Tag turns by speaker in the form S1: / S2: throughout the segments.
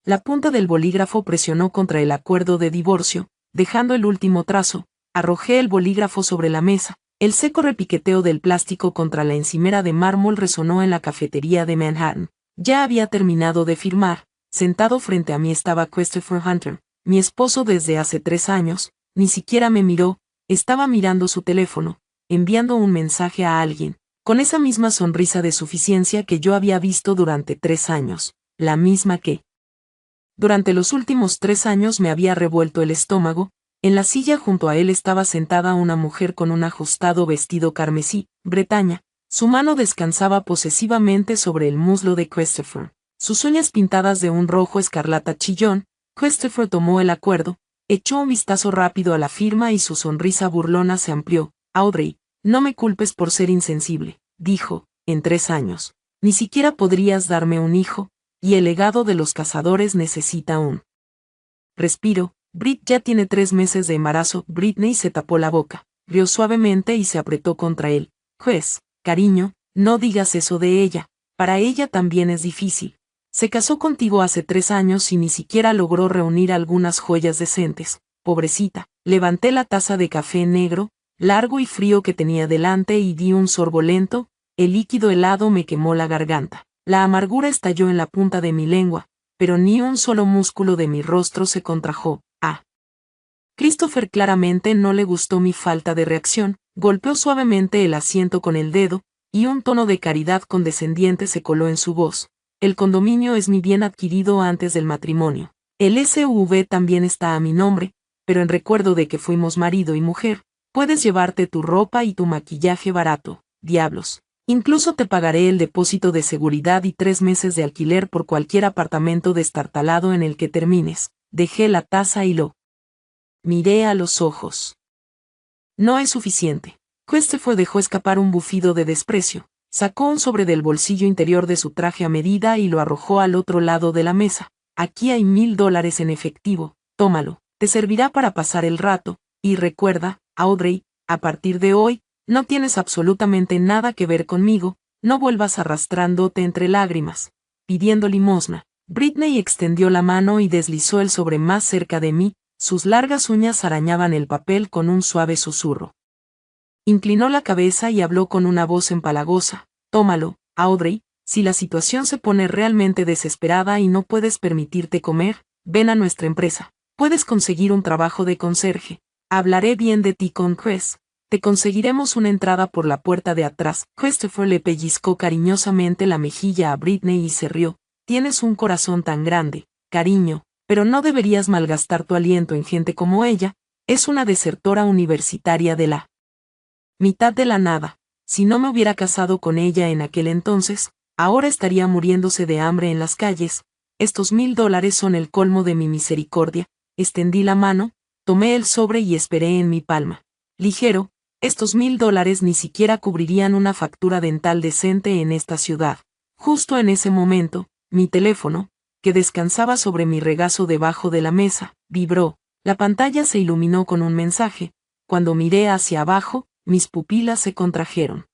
S1: La punta del bolígrafo presionó contra el acuerdo de divorcio, dejando el último trazo. Arrojé el bolígrafo sobre la mesa. El seco repiqueteo del plástico contra la encimera de mármol resonó en la cafetería de Manhattan. Ya había terminado de firmar. Sentado frente a mí estaba Christopher Hunter, mi esposo desde hace 3 años. Ni siquiera me miró, estaba mirando su teléfono, enviando un mensaje a alguien, con esa misma sonrisa de suficiencia que yo había visto durante 3 años, la misma que durante los últimos 3 años me había revuelto el estómago. En la silla junto a él estaba sentada una mujer con un ajustado vestido carmesí, Bretaña. Su mano descansaba posesivamente sobre el muslo de Christopher, sus uñas pintadas de un rojo escarlata chillón. Christopher tomó el acuerdo, echó un vistazo rápido a la firma y su sonrisa burlona se amplió. Audrey, no me culpes por ser insensible, dijo, en 3 años. Ni siquiera podrías darme un hijo, y el legado de los cazadores necesita un respiro. Brit ya tiene 3 meses de embarazo. Britney se tapó la boca, rió suavemente y se apretó contra él. Juez, cariño, no digas eso de ella, para ella también es difícil. Se casó contigo hace 3 años y ni siquiera logró reunir algunas joyas decentes. Pobrecita. Levanté la taza de café negro, largo y frío que tenía delante y di un sorbo lento. El líquido helado me quemó la garganta. La amargura estalló en la punta de mi lengua, pero ni un solo músculo de mi rostro se contrajo. Christopher claramente no le gustó mi falta de reacción, golpeó suavemente el asiento con el dedo, y un tono de caridad condescendiente se coló en su voz. El condominio es mi bien adquirido antes del matrimonio. El SUV también está a mi nombre, pero en recuerdo de que fuimos marido y mujer, puedes llevarte tu ropa y tu maquillaje barato, diablos. Incluso te pagaré el depósito de seguridad y 3 meses de alquiler por cualquier apartamento destartalado en el que termines. Dejé la taza y lo miré a los ojos. No es suficiente. Christopher dejó escapar un bufido de desprecio, sacó un sobre del bolsillo interior de su traje a medida y lo arrojó al otro lado de la mesa. Aquí hay $1000 en efectivo, tómalo, te servirá para pasar el rato, y recuerda, Audrey, a partir de hoy, no tienes absolutamente nada que ver conmigo, no vuelvas arrastrándote entre lágrimas, pidiendo limosna. Britney extendió la mano y deslizó el sobre más cerca de mí. Sus largas uñas arañaban el papel con un suave susurro. Inclinó la cabeza y habló con una voz empalagosa. Tómalo, Audrey, si la situación se pone realmente desesperada y no puedes permitirte comer, ven a nuestra empresa. Puedes conseguir un trabajo de conserje. Hablaré bien de ti con Chris. Te conseguiremos una entrada por la puerta de atrás. Christopher le pellizcó cariñosamente la mejilla a Britney y se rió. Tienes un corazón tan grande, cariño. Pero no deberías malgastar tu aliento en gente como ella. Es una desertora universitaria de la mitad de la nada. Si no me hubiera casado con ella en aquel entonces, ahora estaría muriéndose de hambre en las calles. Estos $1000 son el colmo de mi misericordia. Extendí la mano, tomé el sobre y esperé en mi palma. Ligero, estos $1000 ni siquiera cubrirían una factura dental decente en esta ciudad. Justo en ese momento, mi teléfono, que descansaba sobre mi regazo debajo de la mesa, vibró. La pantalla se iluminó con un mensaje. Cuando miré hacia abajo, mis pupilas se contrajeron.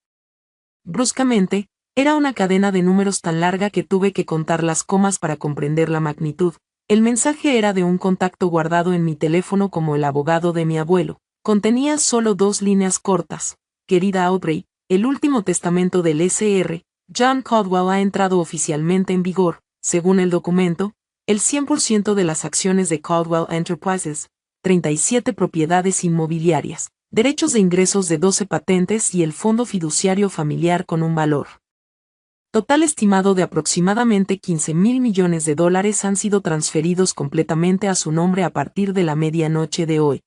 S1: Bruscamente, era una cadena de números tan larga que tuve que contar las comas para comprender la magnitud. El mensaje era de un contacto guardado en mi teléfono como el abogado de mi abuelo. Contenía solo 2 líneas cortas. Querida Audrey, el último testamento del Sr. John Caldwell ha entrado oficialmente en vigor. Según el documento, el 100% de las acciones de Caldwell Enterprises, 37 propiedades inmobiliarias, derechos de ingresos de 12 patentes y el fondo fiduciario familiar con un valor total estimado de aproximadamente $15,000 millones han sido transferidos completamente a su nombre a partir de la medianoche de hoy.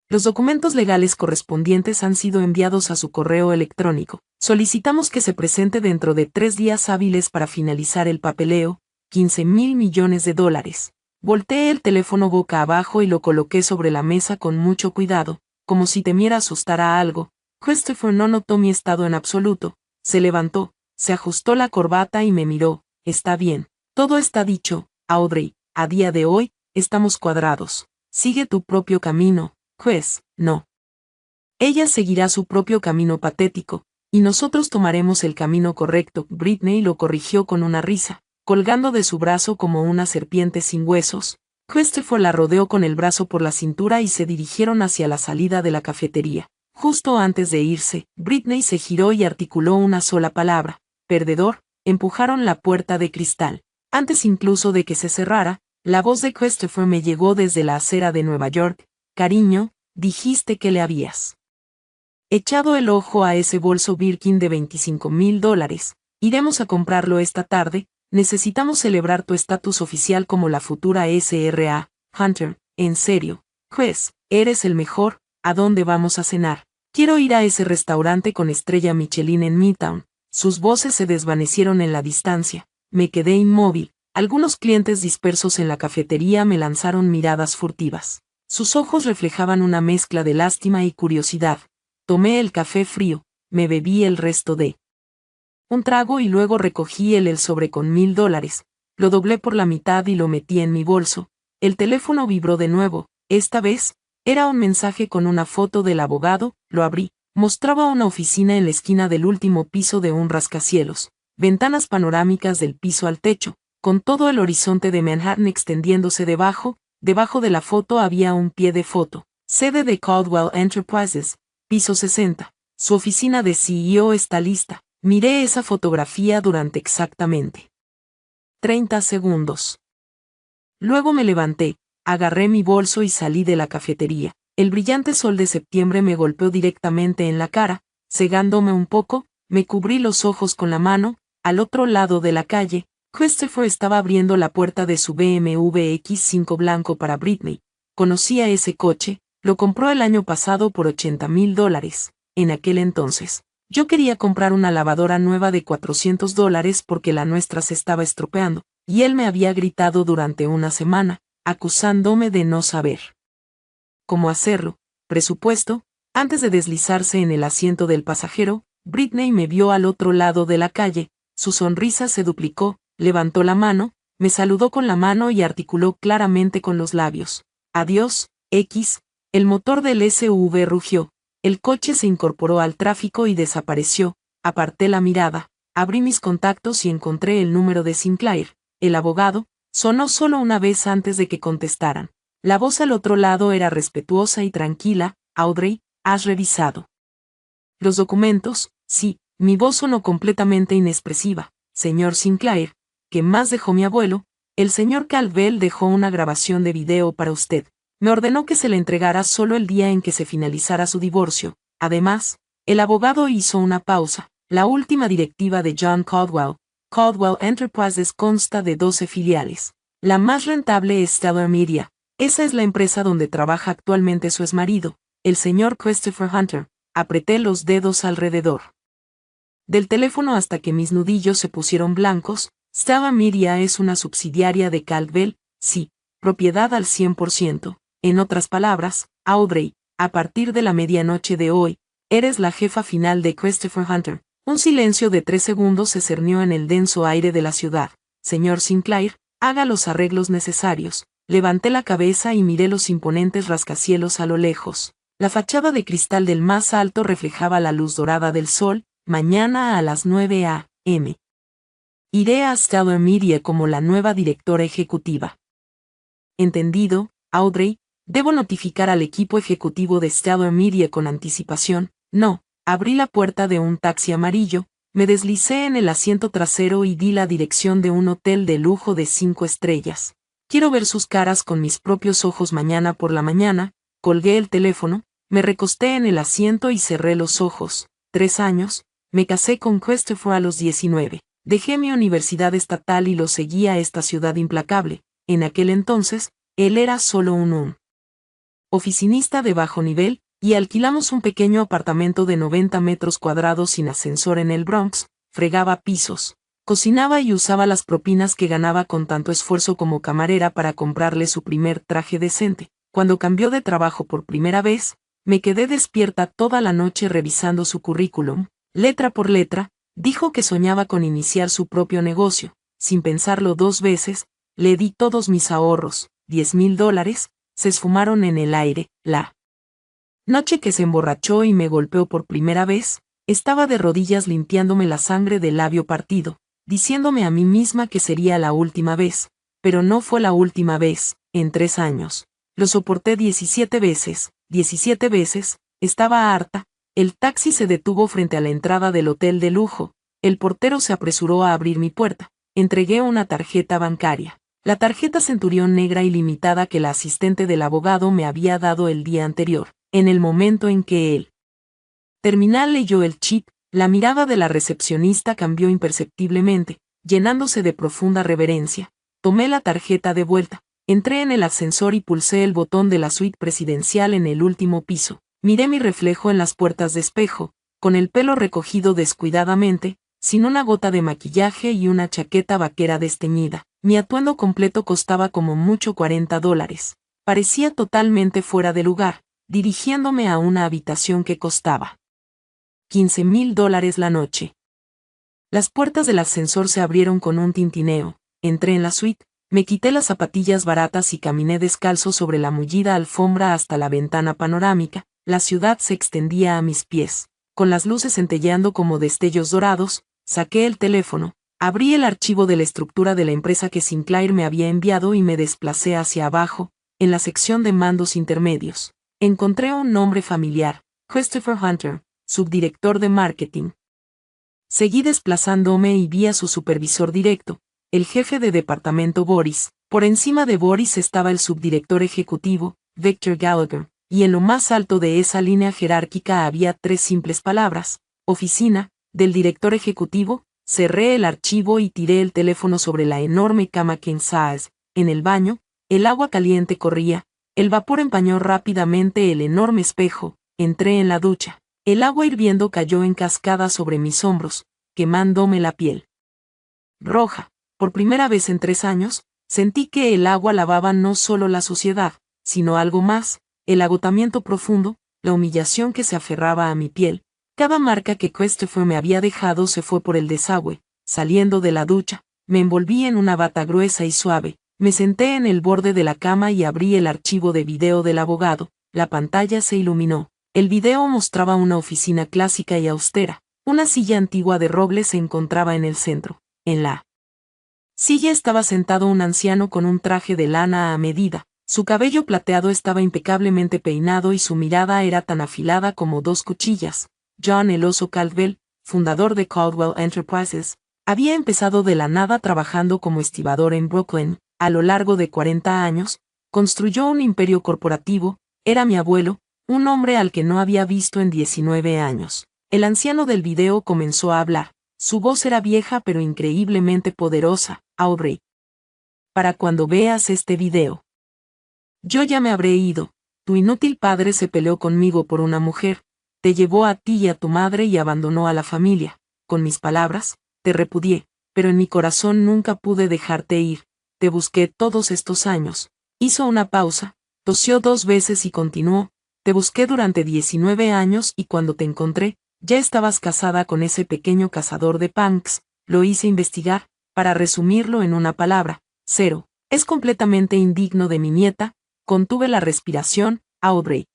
S1: Los documentos legales correspondientes han sido enviados a su correo electrónico. Solicitamos que se presente dentro de 3 días hábiles para finalizar el papeleo. $15,000 millones. Volteé el teléfono boca abajo y lo coloqué sobre la mesa con mucho cuidado, como si temiera asustar a algo. Christopher no notó mi estado en absoluto. Se levantó, se ajustó la corbata y me miró. Está bien. Todo está dicho, Audrey. A día de hoy, estamos cuadrados. Sigue tu propio camino, Chris. No. Ella seguirá su propio camino patético, y nosotros tomaremos el camino correcto. Britney lo corrigió con una risa. colgando de su brazo como una serpiente sin huesos. Christopher la rodeó con el brazo por la cintura y se dirigieron hacia la salida de la cafetería. Justo antes de irse, Britney se giró y articuló una sola palabra: perdedor. Empujaron la puerta de cristal. Antes incluso de que se cerrara, la voz de Christopher me llegó desde la acera de Nueva York. Cariño, dijiste que le habías echado el ojo a ese bolso Birkin de $25,000. Iremos a comprarlo esta tarde. Necesitamos celebrar tu estatus oficial como la futura SRA. Hunter, en serio. Chris, eres el mejor. ¿A dónde vamos a cenar? Quiero ir a ese restaurante con estrella Michelin en Midtown. Sus voces se desvanecieron en la distancia. Me quedé inmóvil. Algunos clientes dispersos en la cafetería me lanzaron miradas furtivas. Sus ojos reflejaban una mezcla de lástima y curiosidad. Tomé el café frío, me bebí el resto de un trago y luego recogí el sobre con $1,000. Lo doblé por la mitad y lo metí en mi bolso. El teléfono vibró de nuevo. Esta vez, era un mensaje con una foto del abogado. Lo abrí. Mostraba una oficina en la esquina del último piso de un rascacielos. Ventanas panorámicas del piso al techo, con todo el horizonte de Manhattan extendiéndose debajo. Debajo de la foto había un pie de foto. Sede de Caldwell Enterprises, piso 60. Su oficina de CEO está lista. Miré esa fotografía durante exactamente 30 segundos. Luego me levanté, agarré mi bolso y salí de la cafetería. El brillante sol de septiembre me golpeó directamente en la cara, cegándome un poco. Me cubrí los ojos con la mano. Al otro lado de la calle, Christopher estaba abriendo la puerta de su BMW X5 blanco para Britney. Conocía ese coche, lo compró el año pasado por $80,000. En aquel entonces, yo quería comprar una lavadora nueva de $400 porque la nuestra se estaba estropeando, y él me había gritado durante una semana, acusándome de no saber cómo hacerlo. Presupuesto. Antes de deslizarse en el asiento del pasajero, Britney me vio al otro lado de la calle. Su sonrisa se duplicó, levantó la mano, me saludó con la mano y articuló claramente con los labios: adiós, X. El motor del SUV rugió. El coche se incorporó al tráfico y desapareció. Aparté la mirada, abrí mis contactos y encontré el número de Sinclair, el abogado. Sonó solo una vez antes de que contestaran. La voz al otro lado era respetuosa y tranquila: Audrey, ¿has revisado los documentos? Sí. Mi voz sonó completamente inexpresiva. Señor Sinclair, ¿qué más dejó mi abuelo? El señor Caldwell dejó una grabación de video para usted. Me ordenó que se le entregara solo el día en que se finalizara su divorcio. Además, el abogado hizo una pausa. La última directiva de John Caldwell. Caldwell Enterprises consta de 12 filiales. La más rentable es Stellar Media. Esa es la empresa donde trabaja actualmente su exmarido, el señor Christopher Hunter. Apreté los dedos alrededor del teléfono hasta que mis nudillos se pusieron blancos. Stellar Media es una subsidiaria de Caldwell, sí, propiedad al 100%. En otras palabras, Audrey, a partir de la medianoche de hoy, eres la jefa final de Christopher Hunter. Un silencio de 3 segundos se cernió en el denso aire de la ciudad. Señor Sinclair, haga los arreglos necesarios. Levanté la cabeza y miré los imponentes rascacielos a lo lejos. La fachada de cristal del más alto reflejaba la luz dorada del sol. Mañana a las 9 a.m. Iré a Stellar Media como la nueva directora ejecutiva. Entendido, Audrey. Debo notificar al equipo ejecutivo de Stellar Media con anticipación. No. Abrí la puerta de un taxi amarillo, me deslicé en el asiento trasero y di la dirección de un hotel de lujo de 5 estrellas. Quiero ver sus caras con mis propios ojos mañana por la mañana. Colgué el teléfono, me recosté en el asiento y cerré los ojos. 3 años. Me casé con Christopher a los 19. Dejé mi universidad estatal y lo seguí a esta ciudad implacable. En aquel entonces, él era solo un oficinista de bajo nivel, y alquilamos un pequeño apartamento de 90 metros cuadrados sin ascensor en el Bronx. Fregaba pisos, cocinaba y usaba las propinas que ganaba con tanto esfuerzo como camarera para comprarle su primer traje decente. Cuando cambió de trabajo por primera vez, me quedé despierta toda la noche revisando su currículum. Letra por letra, dijo que soñaba con iniciar su propio negocio. Sin pensarlo 2 veces, le di todos mis ahorros, $10,000, se esfumaron en el aire. La noche que se emborrachó y me golpeó por primera vez, estaba de rodillas limpiándome la sangre del labio partido. diciéndome a mí misma que sería la última vez, pero no fue la última vez, en 3 años. Lo soporté 17 veces, estaba harta. El taxi se detuvo frente a la entrada del hotel de lujo, el portero se apresuró a abrir mi puerta, entregué una tarjeta bancaria. La tarjeta Centurión negra ilimitada que la asistente del abogado me había dado el día anterior, en el momento en que el terminal leyó el chip, la mirada de la recepcionista cambió imperceptiblemente, llenándose de profunda reverencia. Tomé la tarjeta de vuelta, entré en el ascensor y pulsé el botón de la suite presidencial en el último piso. Miré mi reflejo en las puertas de espejo, con el pelo recogido descuidadamente, sin una gota de maquillaje y una chaqueta vaquera desteñida. Mi atuendo completo costaba como mucho $40. Parecía totalmente fuera de lugar, dirigiéndome a una habitación que costaba $15,000 la noche. Las puertas del ascensor se abrieron con un tintineo, entré en la suite, me quité las zapatillas baratas y caminé descalzo sobre la mullida alfombra hasta la ventana panorámica. La ciudad se extendía a mis pies, con las luces centelleando como destellos dorados. Saqué el teléfono, abrí el archivo de la estructura de la empresa que Sinclair me había enviado y me desplacé hacia abajo, en la sección de mandos intermedios. Encontré un nombre familiar, Christopher Hunter, subdirector de marketing. Seguí desplazándome y vi a su supervisor directo, el jefe de departamento Boris. Por encima de Boris estaba el subdirector ejecutivo, Victor Gallagher, y en lo más alto de esa línea jerárquica había 3 simples palabras: oficina, del director ejecutivo. Cerré el archivo y tiré el teléfono sobre la enorme cama king size. En el baño, el agua caliente corría, el vapor empañó rápidamente el enorme espejo. Entré en la ducha. El agua hirviendo cayó en cascada sobre mis hombros, quemándome la piel roja. Por primera vez en 3 años, sentí que el agua lavaba no solo la suciedad, sino algo más, el agotamiento profundo, la humillación que se aferraba a mi piel. Cada marca que Christopher me había dejado se fue por el desagüe. Saliendo de la ducha, me envolví en una bata gruesa y suave, me senté en el borde de la cama y abrí el archivo de video del abogado. La pantalla se iluminó. El video mostraba una oficina clásica y austera. Una silla antigua de roble se encontraba en el centro. En la silla estaba sentado un anciano con un traje de lana a medida. Su cabello plateado estaba impecablemente peinado y su mirada era tan afilada como 2 cuchillas. John el Oso Caldwell, fundador de Caldwell Enterprises, había empezado de la nada trabajando como estibador en Brooklyn. A lo largo de 40 años, construyó un imperio corporativo. Era mi abuelo, un hombre al que no había visto en 19 años. El anciano del video comenzó a hablar. Su voz era vieja pero increíblemente poderosa. Aubrey, para cuando veas este video, yo ya me habré ido. Tu inútil padre se peleó conmigo por una mujer, te llevó a ti y a tu madre y abandonó a la familia. Con mis palabras, te repudié, pero en mi corazón nunca pude dejarte ir. Te busqué todos estos años. Hizo una pausa, tosió 2 veces y continuó. Te busqué durante 19 años y cuando te encontré, ya estabas casada con ese pequeño cazador de punks. Lo hice investigar, para resumirlo en una palabra, 0. Es completamente indigno de mi nieta. Contuve la respiración. Aubrey,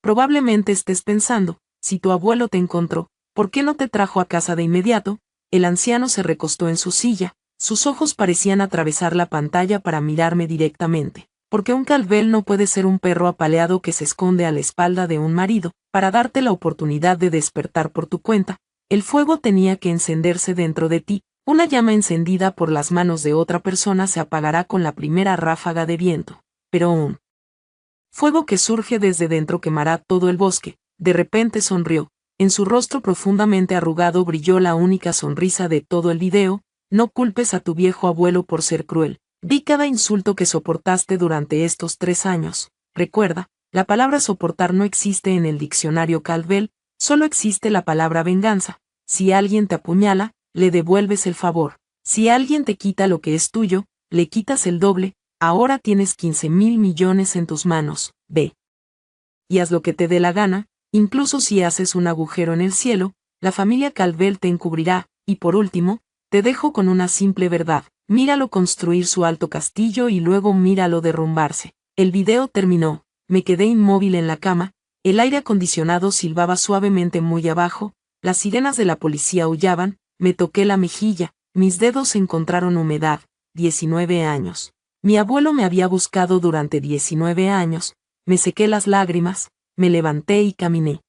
S1: probablemente estés pensando, si tu abuelo te encontró, ¿por qué no te trajo a casa de inmediato? El anciano se recostó en su silla, sus ojos parecían atravesar la pantalla para mirarme directamente. Porque un Caldwell no puede ser un perro apaleado que se esconde a la espalda de un marido, para darte la oportunidad de despertar por tu cuenta. El fuego tenía que encenderse dentro de ti. Una llama encendida por las manos de otra persona se apagará con la primera ráfaga de viento. Pero un fuego que surge desde dentro quemará todo el bosque. De repente sonrió. En su rostro profundamente arrugado brilló la única sonrisa de todo el video. No culpes a tu viejo abuelo por ser cruel. Vi cada insulto que soportaste durante estos 3 años. Recuerda, la palabra soportar no existe en el diccionario Caldwell, solo existe la palabra venganza. Si alguien te apuñala, le devuelves el favor. Si alguien te quita lo que es tuyo, le quitas el doble. Ahora tienes 15,000 millones en tus manos. Ve y haz lo que te dé la gana, incluso si haces un agujero en el cielo, la familia Caldwell te encubrirá. Y por último, te dejo con una simple verdad. Míralo construir su alto castillo y luego míralo derrumbarse. El video terminó. Me quedé inmóvil en la cama, el aire acondicionado silbaba suavemente muy abajo, las sirenas de la policía aullaban, me toqué la mejilla, mis dedos encontraron humedad. 19 años. Mi abuelo me había buscado durante 19 años, me sequé las lágrimas, me levanté y caminé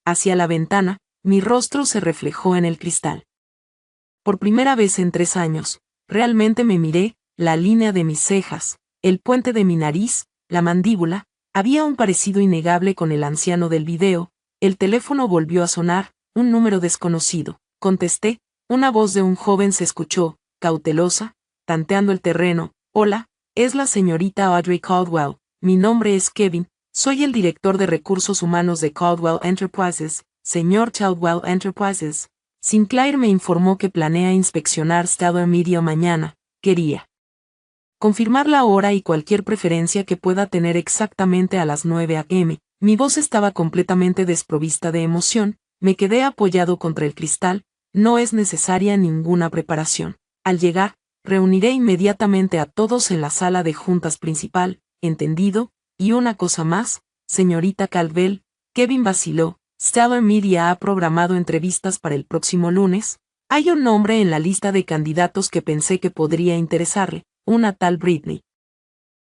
S1: hacia la ventana, mi rostro se reflejó en el cristal. Por primera vez en 3 años, realmente me miré, la línea de mis cejas, el puente de mi nariz, la mandíbula, había un parecido innegable con el anciano del video. El teléfono volvió a sonar, un número desconocido. Contesté, una voz de un joven se escuchó, cautelosa, tanteando el terreno. Hola, es la señorita Audrey Caldwell, mi nombre es Kevin, soy el director de recursos humanos de Caldwell Enterprises, señor Caldwell Enterprises. Sinclair me informó que planea inspeccionar Stellar Media mañana, quería confirmar la hora y cualquier preferencia que pueda tener exactamente a las 9 a.m. Mi voz estaba completamente desprovista de emoción, me quedé apoyado contra el cristal, no es necesaria ninguna preparación. Al llegar, reuniré inmediatamente a todos en la sala de juntas principal, ¿entendido? Y una cosa más, señorita Caldwell, Kevin vaciló, Stellar Media ha programado entrevistas para el próximo lunes. Hay un nombre en la lista de candidatos que pensé que podría interesarle, una tal Britney,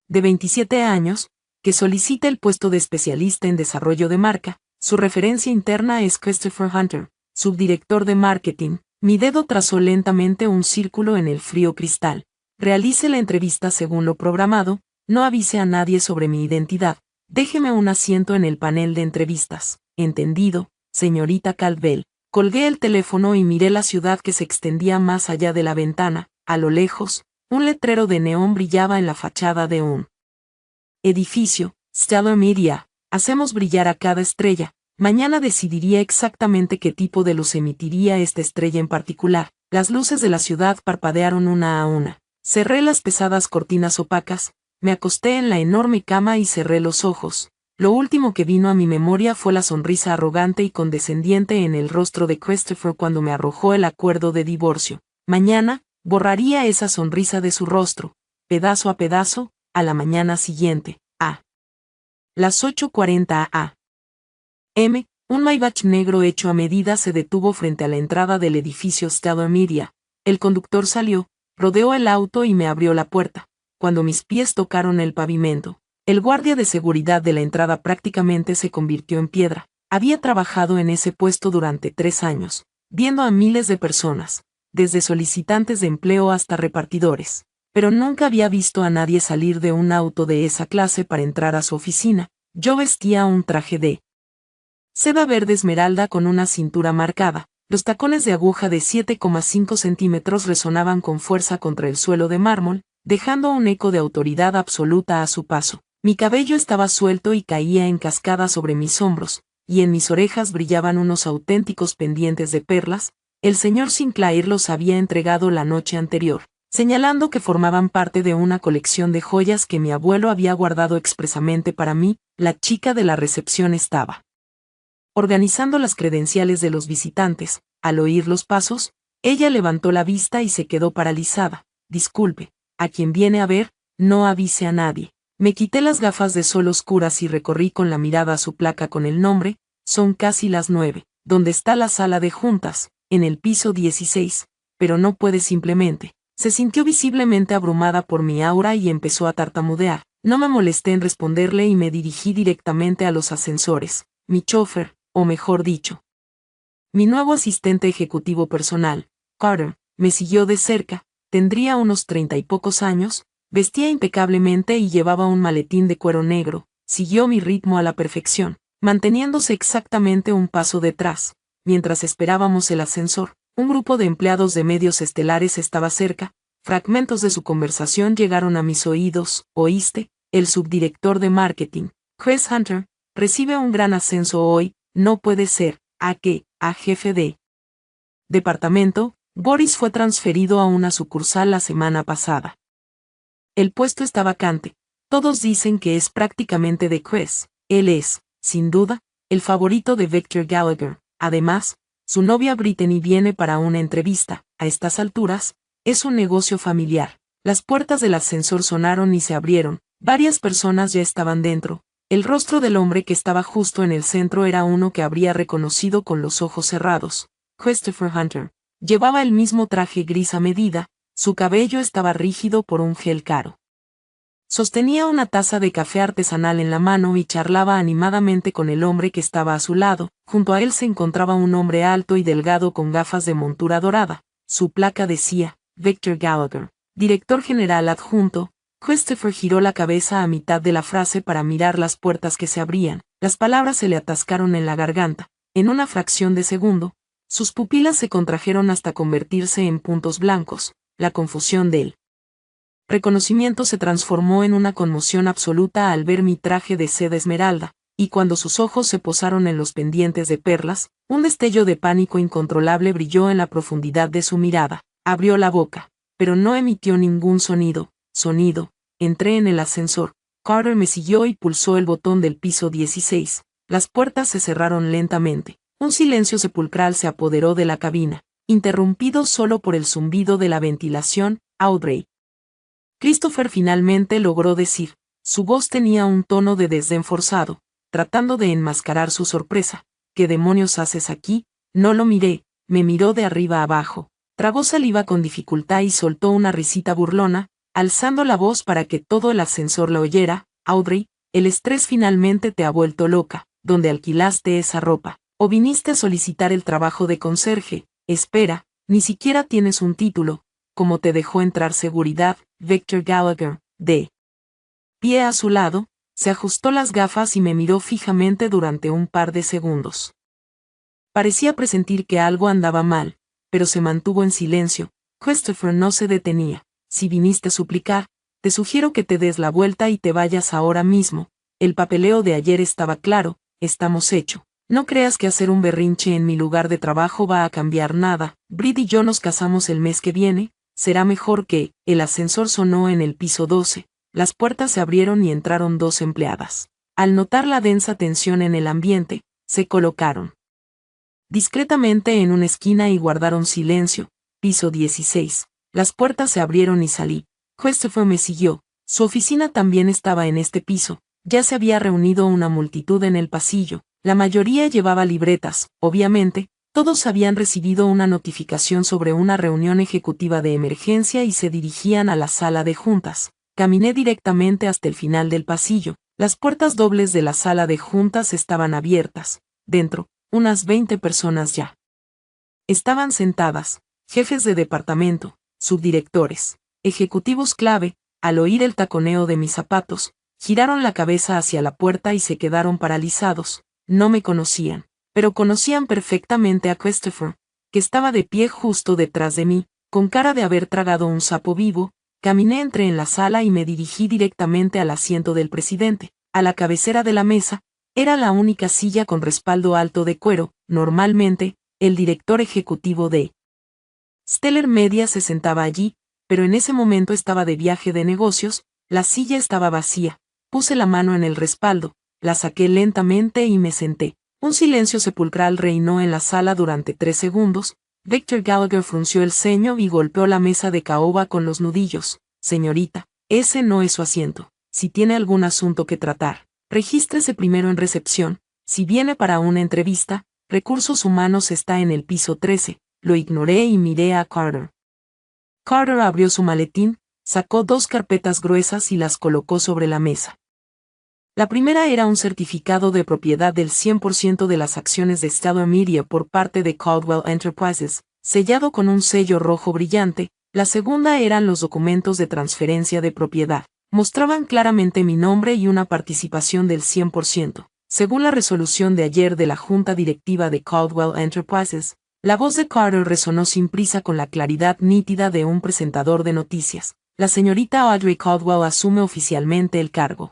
S1: de 27 años, que solicita el puesto de especialista en desarrollo de marca. Su referencia interna es Christopher Hunter, subdirector de marketing. Mi dedo trazó lentamente un círculo en el frío cristal. Realice la entrevista según lo programado, no avise a nadie sobre mi identidad, déjeme un asiento en el panel de entrevistas. Entendido, señorita Caldwell. Colgué el teléfono y miré la ciudad que se extendía más allá de la ventana. A lo lejos, un letrero de neón brillaba en la fachada de un edificio. Stellar Media, hacemos brillar a cada estrella. Mañana decidiría exactamente qué tipo de luz emitiría esta estrella en particular. Las luces de la ciudad parpadearon una a una. Cerré las pesadas cortinas opacas, me acosté en la enorme cama y cerré los ojos. Lo último que vino a mi memoria fue la sonrisa arrogante y condescendiente en el rostro de Christopher cuando me arrojó el acuerdo de divorcio. Mañana, borraría esa sonrisa de su rostro, pedazo a pedazo, a la mañana siguiente, a las 8:40 a.m., un Maybach negro hecho a medida se detuvo frente a la entrada del edificio Stellar Media. El conductor salió, rodeó el auto y me abrió la puerta. Cuando mis pies tocaron el pavimento, el guardia de seguridad de la entrada prácticamente se convirtió en piedra. Había trabajado en ese puesto durante 3 años, viendo a miles de personas, desde solicitantes de empleo hasta repartidores, pero nunca había visto a nadie salir de un auto de esa clase para entrar a su oficina. Yo vestía un traje de seda verde esmeralda con una cintura marcada. Los tacones de aguja de 7,5 centímetros resonaban con fuerza contra el suelo de mármol, dejando un eco de autoridad absoluta a su paso. Mi cabello estaba suelto y caía en cascada sobre mis hombros, y en mis orejas brillaban unos auténticos pendientes de perlas. El señor Sinclair los había entregado la noche anterior, señalando que formaban parte de una colección de joyas que mi abuelo había guardado expresamente para mí. La chica de la recepción estaba organizando las credenciales de los visitantes. Al oír los pasos, ella levantó la vista y se quedó paralizada. Disculpe, ¿a quién viene a ver? No avise a nadie. Me quité las gafas de sol oscuras y recorrí con la mirada su placa con el nombre. Son casi las 9. ¿Dónde está la sala de juntas? En el piso 16. Pero no puede simplemente. Se sintió visiblemente abrumada por mi aura y empezó a tartamudear. No me molesté en responderle y me dirigí directamente a los ascensores. Mi chofer, o mejor dicho, mi nuevo asistente ejecutivo personal, Carter, me siguió de cerca. Tendría unos 30 y pocos años, vestía impecablemente y llevaba un maletín de cuero negro. Siguió mi ritmo a la perfección, manteniéndose exactamente un paso detrás. Mientras esperábamos el ascensor, un grupo de empleados de medios estelares estaba cerca. Fragmentos de su conversación llegaron a mis oídos. ¿Oíste? El subdirector de marketing, Chris Hunter, recibe un gran ascenso hoy. No puede ser. ¿A qué? A jefe de departamento. Boris fue transferido a una sucursal la semana pasada. El puesto está vacante. Todos dicen que es prácticamente de Chris. Él es, sin duda, el favorito de Victor Gallagher. Además, su novia Brittany viene para una entrevista. A estas alturas, es un negocio familiar. Las puertas del ascensor sonaron y se abrieron. Varias personas ya estaban dentro. El rostro del hombre que estaba justo en el centro era uno que habría reconocido con los ojos cerrados. Christopher Hunter. Llevaba el mismo traje gris a medida, su cabello estaba rígido por un gel caro. Sostenía una taza de café artesanal en la mano y charlaba animadamente con el hombre que estaba a su lado. Junto a él se encontraba un hombre alto y delgado con gafas de montura dorada. Su placa decía, Victor Gallagher, director general adjunto. Christopher giró la cabeza a mitad de la frase para mirar las puertas que se abrían. Las palabras se le atascaron en la garganta. En una fracción de segundo, sus pupilas se contrajeron hasta convertirse en puntos blancos. La confusión de él. Reconocimiento se transformó en una conmoción absoluta al ver mi traje de seda esmeralda, y cuando sus ojos se posaron en los pendientes de perlas, un destello de pánico incontrolable brilló en la profundidad de su mirada. Abrió la boca, pero no emitió ningún sonido. Entré en el ascensor. Carter me siguió y pulsó el botón del piso 16. Las puertas se cerraron lentamente. Un silencio sepulcral se apoderó de la cabina, interrumpido solo por el zumbido de la ventilación. Audrey. Christopher finalmente logró decir. Su voz tenía un tono de desdén forzado, tratando de enmascarar su sorpresa. ¿Qué demonios haces aquí? No lo miré, me miró de arriba abajo. Tragó saliva con dificultad y soltó una risita burlona, alzando la voz para que todo el ascensor la oyera. Audrey, el estrés finalmente te ha vuelto loca. ¿Dónde alquilaste esa ropa? ¿O viniste a solicitar el trabajo de conserje? Espera, ni siquiera tienes un título. ¿Cómo te dejó entrar seguridad? Victor Gallagher, de pie a su lado, se ajustó las gafas y me miró fijamente durante un par de segundos. Parecía presentir que algo andaba mal, pero se mantuvo en silencio. Christopher no se detenía. Si viniste a suplicar, te sugiero que te des la vuelta y te vayas ahora mismo. El papeleo de ayer estaba claro, estamos hecho. No creas que hacer un berrinche en mi lugar de trabajo va a cambiar nada. Brady y yo nos casamos el mes que viene, será mejor que. El ascensor sonó en el piso 12. Las puertas se abrieron y entraron dos empleadas. Al notar la densa tensión en el ambiente, se colocaron discretamente en una esquina y guardaron silencio. Piso 16. Las puertas se abrieron y salí. Christopher me siguió. Su oficina también estaba en este piso. Ya se había reunido una multitud en el pasillo. La mayoría llevaba libretas, obviamente. Todos habían recibido una notificación sobre una reunión ejecutiva de emergencia y se dirigían a la sala de juntas. Caminé directamente hasta el final del pasillo. Las puertas dobles de la sala de juntas estaban abiertas. Dentro, unas 20 personas ya estaban sentadas, jefes de departamento, subdirectores, ejecutivos clave. Al oír el taconeo de mis zapatos, giraron la cabeza hacia la puerta y se quedaron paralizados. No me conocían, pero conocían perfectamente a Christopher, que estaba de pie justo detrás de mí, con cara de haber tragado un sapo vivo. Entré en la sala y me dirigí directamente al asiento del presidente. A la cabecera de la mesa, era la única silla con respaldo alto de cuero. Normalmente, el director ejecutivo de Stellar Media se sentaba allí, pero en ese momento estaba de viaje de negocios. La silla estaba vacía. Puse la mano en el respaldo, la saqué lentamente y me senté. Un silencio sepulcral reinó en la sala durante 3 segundos. Victor Gallagher frunció el ceño y golpeó la mesa de caoba con los nudillos. Señorita, ese no es su asiento. Si tiene algún asunto que tratar, regístrese primero en recepción. Si viene para una entrevista, recursos humanos está en el piso 13. Lo ignoré y miré a Carter. Carter abrió su maletín, sacó 2 carpetas gruesas y las colocó sobre la mesa. La primera era un certificado de propiedad del 100% de las acciones de Stellar Media por parte de Caldwell Enterprises, sellado con un sello rojo brillante. La segunda eran los documentos de transferencia de propiedad. Mostraban claramente mi nombre y una participación del 100%. Según la resolución de ayer de la Junta Directiva de Caldwell Enterprises, la voz de Carter resonó sin prisa con la claridad nítida de un presentador de noticias. La señorita Audrey Caldwell asume oficialmente el cargo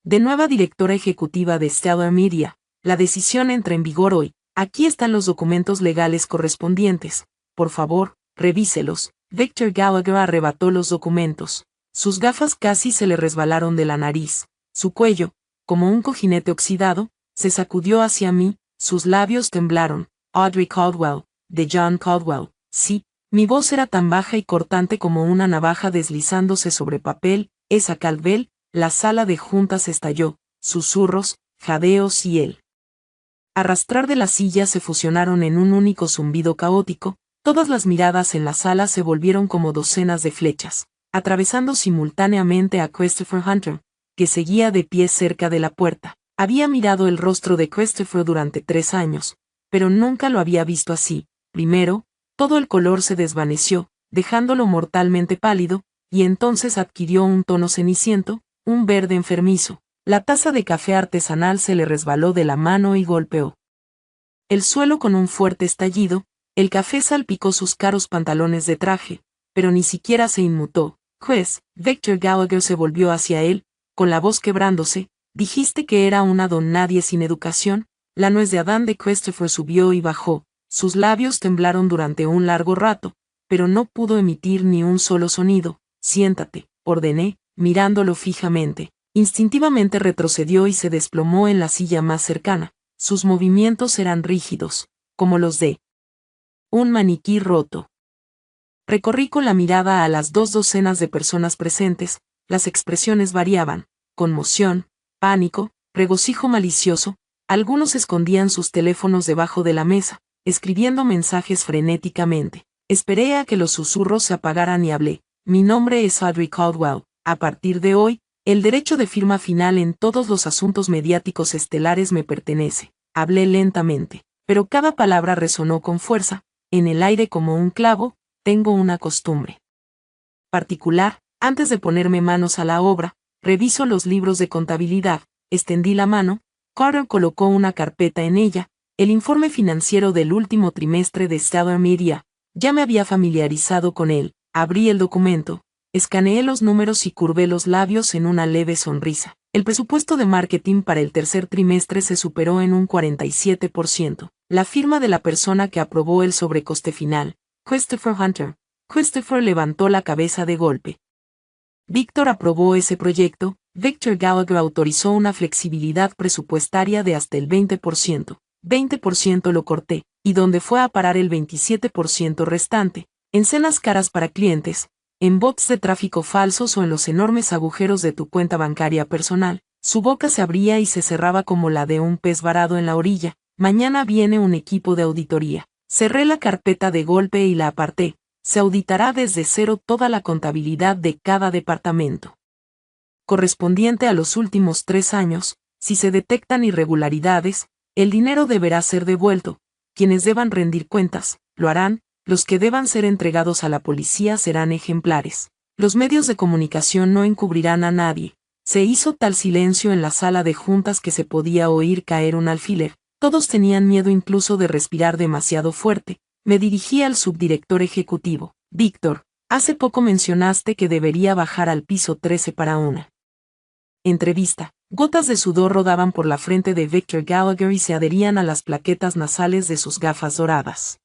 S1: de nueva directora ejecutiva de Stellar Media. La decisión entra en vigor hoy. Aquí están los documentos legales correspondientes. Por favor, revíselos. Victor Gallagher arrebató los documentos. Sus gafas casi se le resbalaron de la nariz. Su cuello, como un cojinete oxidado, se sacudió hacia mí. Sus labios temblaron. Audrey Caldwell, de John Caldwell. Sí, mi voz era tan baja y cortante como una navaja deslizándose sobre papel. Esa Caldwell. La sala de juntas estalló. Susurros, jadeos y el arrastrar de las sillas se fusionaron en un único zumbido caótico. Todas las miradas en la sala se volvieron como docenas de flechas, atravesando simultáneamente a Christopher Hunter, que seguía de pie cerca de la puerta. Había mirado el rostro de Christopher durante 3 años, pero nunca lo había visto así. Primero, todo el color se desvaneció, dejándolo mortalmente pálido, y entonces adquirió un tono ceniciento, un verde enfermizo. La taza de café artesanal se le resbaló de la mano y golpeó el suelo con un fuerte estallido. El café salpicó sus caros pantalones de traje, pero ni siquiera se inmutó. Juez, Victor Gallagher se volvió hacia él, con la voz quebrándose. Dijiste que era una don nadie sin educación. La nuez de Adán de Christopher subió y bajó. Sus labios temblaron durante un largo rato, pero no pudo emitir ni un solo sonido. Siéntate, ordené, mirándolo fijamente. Instintivamente retrocedió y se desplomó en la silla más cercana. Sus movimientos eran rígidos, como los de un maniquí roto. Recorrí con la mirada a las 2 docenas de personas presentes. Las expresiones variaban: conmoción, pánico, regocijo malicioso. Algunos escondían sus teléfonos debajo de la mesa, escribiendo mensajes frenéticamente. Esperé a que los susurros se apagaran y hablé. Mi nombre es Audrey Caldwell. A partir de hoy, el derecho de firma final en todos los asuntos mediáticos estelares me pertenece. Hablé lentamente, pero cada palabra resonó con fuerza, en el aire como un clavo. Tengo una costumbre particular. Antes de ponerme manos a la obra, reviso los libros de contabilidad. Extendí la mano. Carter colocó una carpeta en ella, el informe financiero del último trimestre de Stellar Media. Ya me había familiarizado con él. Abrí el documento, escaneé los números y curvé los labios en una leve sonrisa. El presupuesto de marketing para el tercer trimestre se superó en un 47%. La firma de la persona que aprobó el sobrecoste final, Christopher Hunter. Christopher levantó la cabeza de golpe. Víctor aprobó ese proyecto. Victor Gallagher autorizó una flexibilidad presupuestaria de hasta el 20%. 20% lo corté, y donde fue a parar el 27% restante, en cenas caras para clientes, en bots de tráfico falsos o en los enormes agujeros de tu cuenta bancaria personal. Su boca se abría y se cerraba como la de un pez varado en la orilla. Mañana viene un equipo de auditoría. Cerré la carpeta de golpe y la aparté. Se auditará desde cero toda la contabilidad de cada departamento correspondiente a los últimos 3 años. Si se detectan irregularidades, el dinero deberá ser devuelto. Quienes deban rendir cuentas, lo harán. Los que deban ser entregados a la policía serán ejemplares. Los medios de comunicación no encubrirán a nadie. Se hizo tal silencio en la sala de juntas que se podía oír caer un alfiler. Todos tenían miedo incluso de respirar demasiado fuerte. Me dirigí al subdirector ejecutivo. Víctor, hace poco mencionaste que debería bajar al piso 13 para una entrevista. Gotas de sudor rodaban por la frente de Victor Gallagher y se adherían a las plaquetas nasales de sus gafas doradas.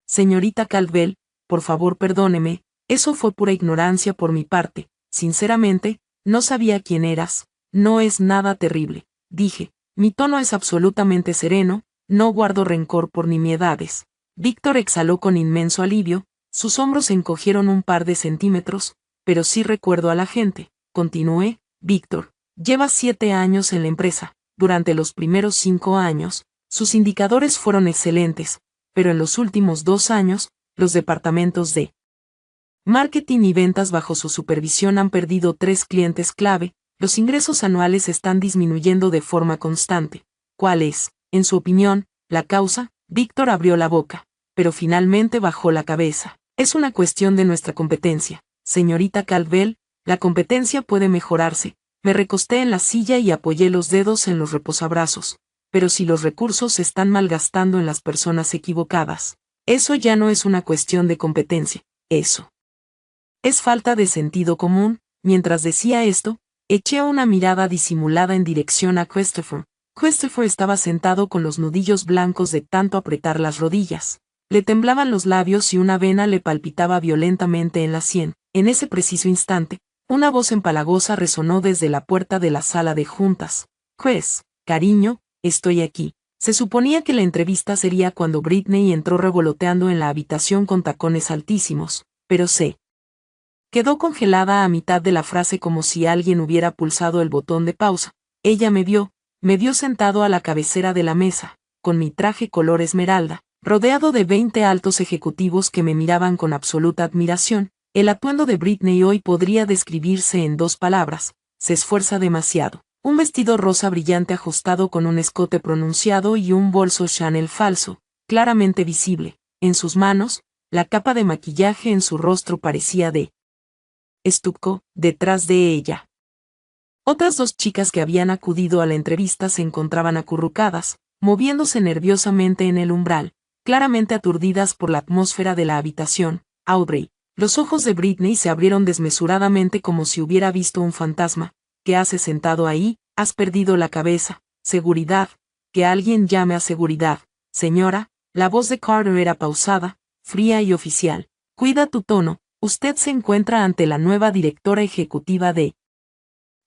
S1: Señorita Caldwell, por favor perdóneme, eso fue pura ignorancia por mi parte. Sinceramente, no sabía quién eras. No es nada terrible, dije. Mi tono es absolutamente sereno, no guardo rencor por nimiedades. Víctor exhaló con inmenso alivio, sus hombros se encogieron un par de centímetros, pero sí recuerdo a la gente. Continué. Víctor, lleva 7 años en la empresa. Durante los primeros 5 años, sus indicadores fueron excelentes, pero en los últimos 2 años, los departamentos de marketing y ventas bajo su supervisión han perdido 3 clientes clave. Los ingresos anuales están disminuyendo de forma constante. ¿Cuál es, en su opinión, la causa? Víctor abrió la boca, pero finalmente bajó la cabeza. Es una cuestión de nuestra competencia. Señorita Caldwell, la competencia puede mejorarse. Me recosté en la silla y apoyé los dedos en los reposabrazos. Pero si los recursos se están malgastando en las personas equivocadas, eso ya no es una cuestión de competencia. Eso es falta de sentido común. Mientras decía esto, eché una mirada disimulada en dirección a Christopher. Christopher estaba sentado con los nudillos blancos de tanto apretar las rodillas. Le temblaban los labios y una vena le palpitaba violentamente en la sien. En ese preciso instante, una voz empalagosa resonó desde la puerta de la sala de juntas. Chris, cariño, estoy aquí. Se suponía que la entrevista sería cuando Britney entró revoloteando en la habitación con tacones altísimos, pero se quedó congelada a mitad de la frase como si alguien hubiera pulsado el botón de pausa. Ella me vio sentado a la cabecera de la mesa, con mi traje color esmeralda, rodeado de 20 altos ejecutivos que me miraban con absoluta admiración. El atuendo de Britney hoy podría describirse en 2 palabras: se esfuerza demasiado. Un vestido rosa brillante ajustado con un escote pronunciado y un bolso Chanel falso, claramente visible. En sus manos, la capa de maquillaje en su rostro parecía de estuco. Detrás de ella, otras 2 chicas que habían acudido a la entrevista se encontraban acurrucadas, moviéndose nerviosamente en el umbral, claramente aturdidas por la atmósfera de la habitación. Audrey. Los ojos de Britney se abrieron desmesuradamente como si hubiera visto un fantasma. ¿Qué haces sentado ahí? Has perdido la cabeza. Seguridad. Que alguien llame a seguridad. Señora. La voz de Carter era pausada, fría y oficial. Cuida tu tono. Usted se encuentra ante la nueva directora ejecutiva de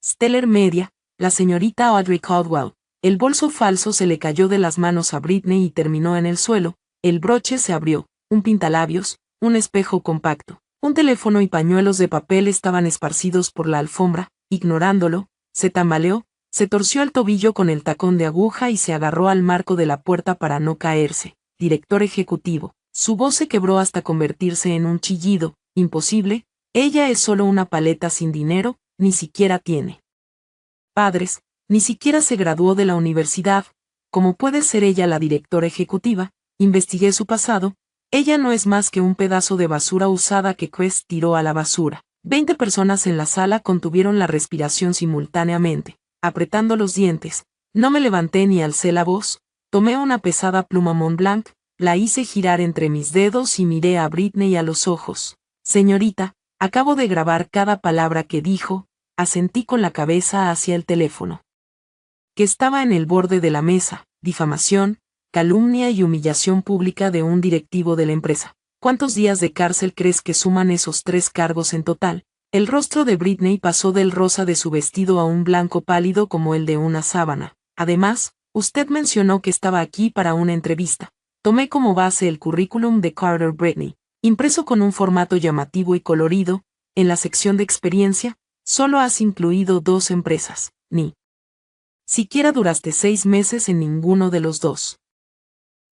S1: Stellar Media, la señorita Audrey Caldwell. El bolso falso se le cayó de las manos a Britney y terminó en el suelo. El broche se abrió. Un pintalabios, un espejo compacto, un teléfono y pañuelos de papel estaban esparcidos por la alfombra. Ignorándolo, se tambaleó, se torció el tobillo con el tacón de aguja y se agarró al marco de la puerta para no caerse. Director ejecutivo. Su voz se quebró hasta convertirse en un chillido. Imposible, ella es solo una paleta sin dinero, ni siquiera tiene padres, ni siquiera se graduó de la universidad. ¿Cómo puede ser ella la directora ejecutiva? Investigué su pasado. Ella no es más que un pedazo de basura usada que Quest tiró a la basura. 20 personas en la sala contuvieron la respiración simultáneamente, apretando los dientes. No me levanté ni alcé la voz. Tomé una pesada pluma Montblanc, la hice girar entre mis dedos y miré a Britney a los ojos. Señorita, acabo de grabar cada palabra que dijo. Asentí con la cabeza hacia el teléfono, que estaba en el borde de la mesa. Difamación, calumnia y humillación pública de un directivo de la empresa. ¿Cuántos días de cárcel crees que suman esos 3 cargos en total? El rostro de Britney pasó del rosa de su vestido a un blanco pálido como el de una sábana. Además, usted mencionó que estaba aquí para una entrevista. Tomé como base el currículum de Carter Britney, impreso con un formato llamativo y colorido. En la sección de experiencia, solo has incluido 2 empresas, ni siquiera duraste 6 meses en ninguno de los 2.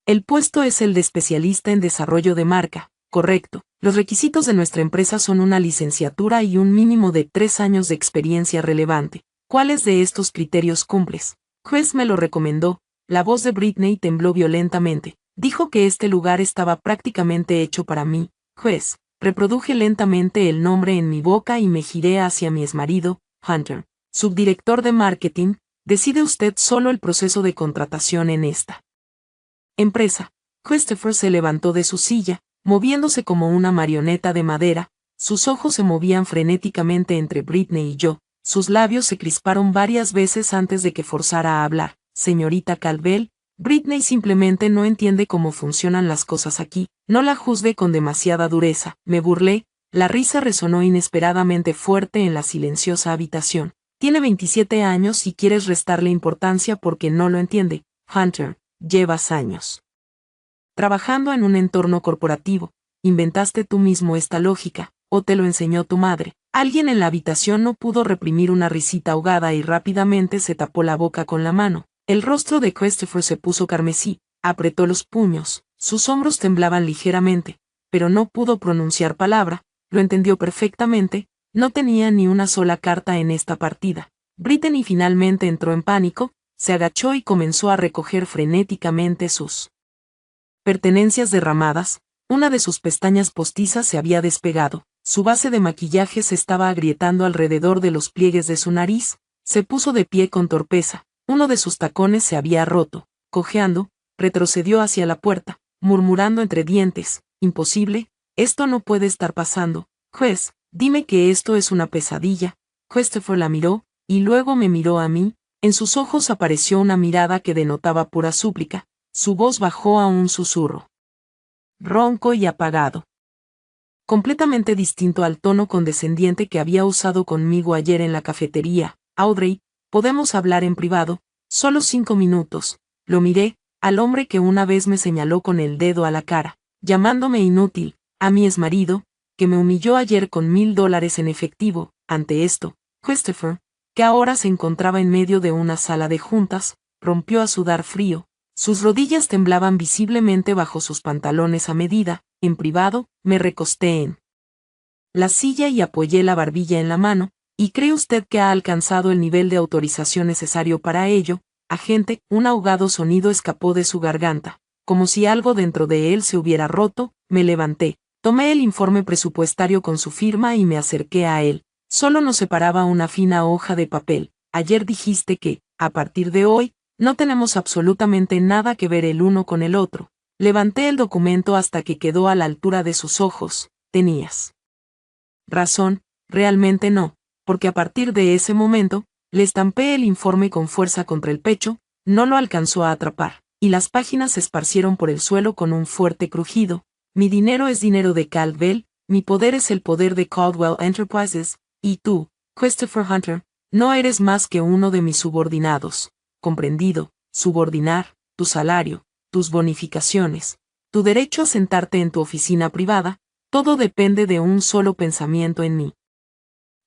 S1: El puesto es el de especialista en desarrollo de marca, correcto. Los requisitos de nuestra empresa son una licenciatura y un mínimo de 3 años de experiencia relevante. ¿Cuáles de estos criterios cumples? Quest me lo recomendó. La voz de Britney tembló violentamente. Dijo que este lugar estaba prácticamente hecho para mí. Quest. Reproduje lentamente el nombre en mi boca y me giré hacia mi exmarido, Hunter. Subdirector de marketing. Decide usted solo el proceso de contratación en esta empresa. Christopher se levantó de su silla, moviéndose como una marioneta de madera. Sus ojos se movían frenéticamente entre Britney y yo. Sus labios se crisparon varias veces antes de que forzara a hablar. Señorita Caldwell, Britney simplemente no entiende cómo funcionan las cosas aquí. No la juzgue con demasiada dureza. Me burlé. La risa resonó inesperadamente fuerte en la silenciosa habitación. Tiene 27 años y quieres restarle importancia porque no lo entiende. Hunter, llevas años trabajando en un entorno corporativo. ¿Inventaste tú mismo esta lógica, o te lo enseñó tu madre? Alguien en la habitación no pudo reprimir una risita ahogada y rápidamente se tapó la boca con la mano. El rostro de Christopher se puso carmesí, apretó los puños, sus hombros temblaban ligeramente, pero no pudo pronunciar palabra. Lo entendió perfectamente, no tenía ni una sola carta en esta partida. Britney finalmente entró en pánico, se agachó y comenzó a recoger frenéticamente sus pertenencias derramadas. Una de sus pestañas postizas se había despegado, su base de maquillaje se estaba agrietando alrededor de los pliegues de su nariz. Se puso de pie con torpeza, uno de sus tacones se había roto. Cojeando, retrocedió hacia la puerta, murmurando entre dientes: imposible, esto no puede estar pasando. Juez, dime que esto es una pesadilla. Christopher la miró, y luego me miró a mí. En sus ojos apareció una mirada que denotaba pura súplica. Su voz bajó a un susurro ronco y apagado, completamente distinto al tono condescendiente que había usado conmigo ayer en la cafetería. Audrey, ¿podemos hablar en privado? Solo 5 minutos. Lo miré, al hombre que una vez me señaló con el dedo a la cara, llamándome inútil, a mi exmarido, que me humilló ayer con $1000 en efectivo. Ante esto, Christopher, que ahora se encontraba en medio de una sala de juntas, rompió a sudar frío. Sus rodillas temblaban visiblemente bajo sus pantalones a medida. En privado, me recosté en la silla y apoyé la barbilla en la mano. ¿Y cree usted que ha alcanzado el nivel de autorización necesario para ello, agente? Un ahogado sonido escapó de su garganta, como si algo dentro de él se hubiera roto. Me levanté, tomé el informe presupuestario con su firma y me acerqué a él. Solo nos separaba una fina hoja de papel. Ayer dijiste que, a partir de hoy, no tenemos absolutamente nada que ver el uno con el otro. Levanté el documento hasta que quedó a la altura de sus ojos. Tenías razón, realmente no, porque a partir de ese momento, le estampé el informe con fuerza contra el pecho, no lo alcanzó a atrapar, y las páginas se esparcieron por el suelo con un fuerte crujido. Mi dinero es dinero de Caldwell, mi poder es el poder de Caldwell Enterprises, y tú, Christopher Hunter, no eres más que uno de mis subordinados. Comprendido, subordinar, tu salario, tus bonificaciones, tu derecho a sentarte en tu oficina privada, todo depende de un solo pensamiento en mi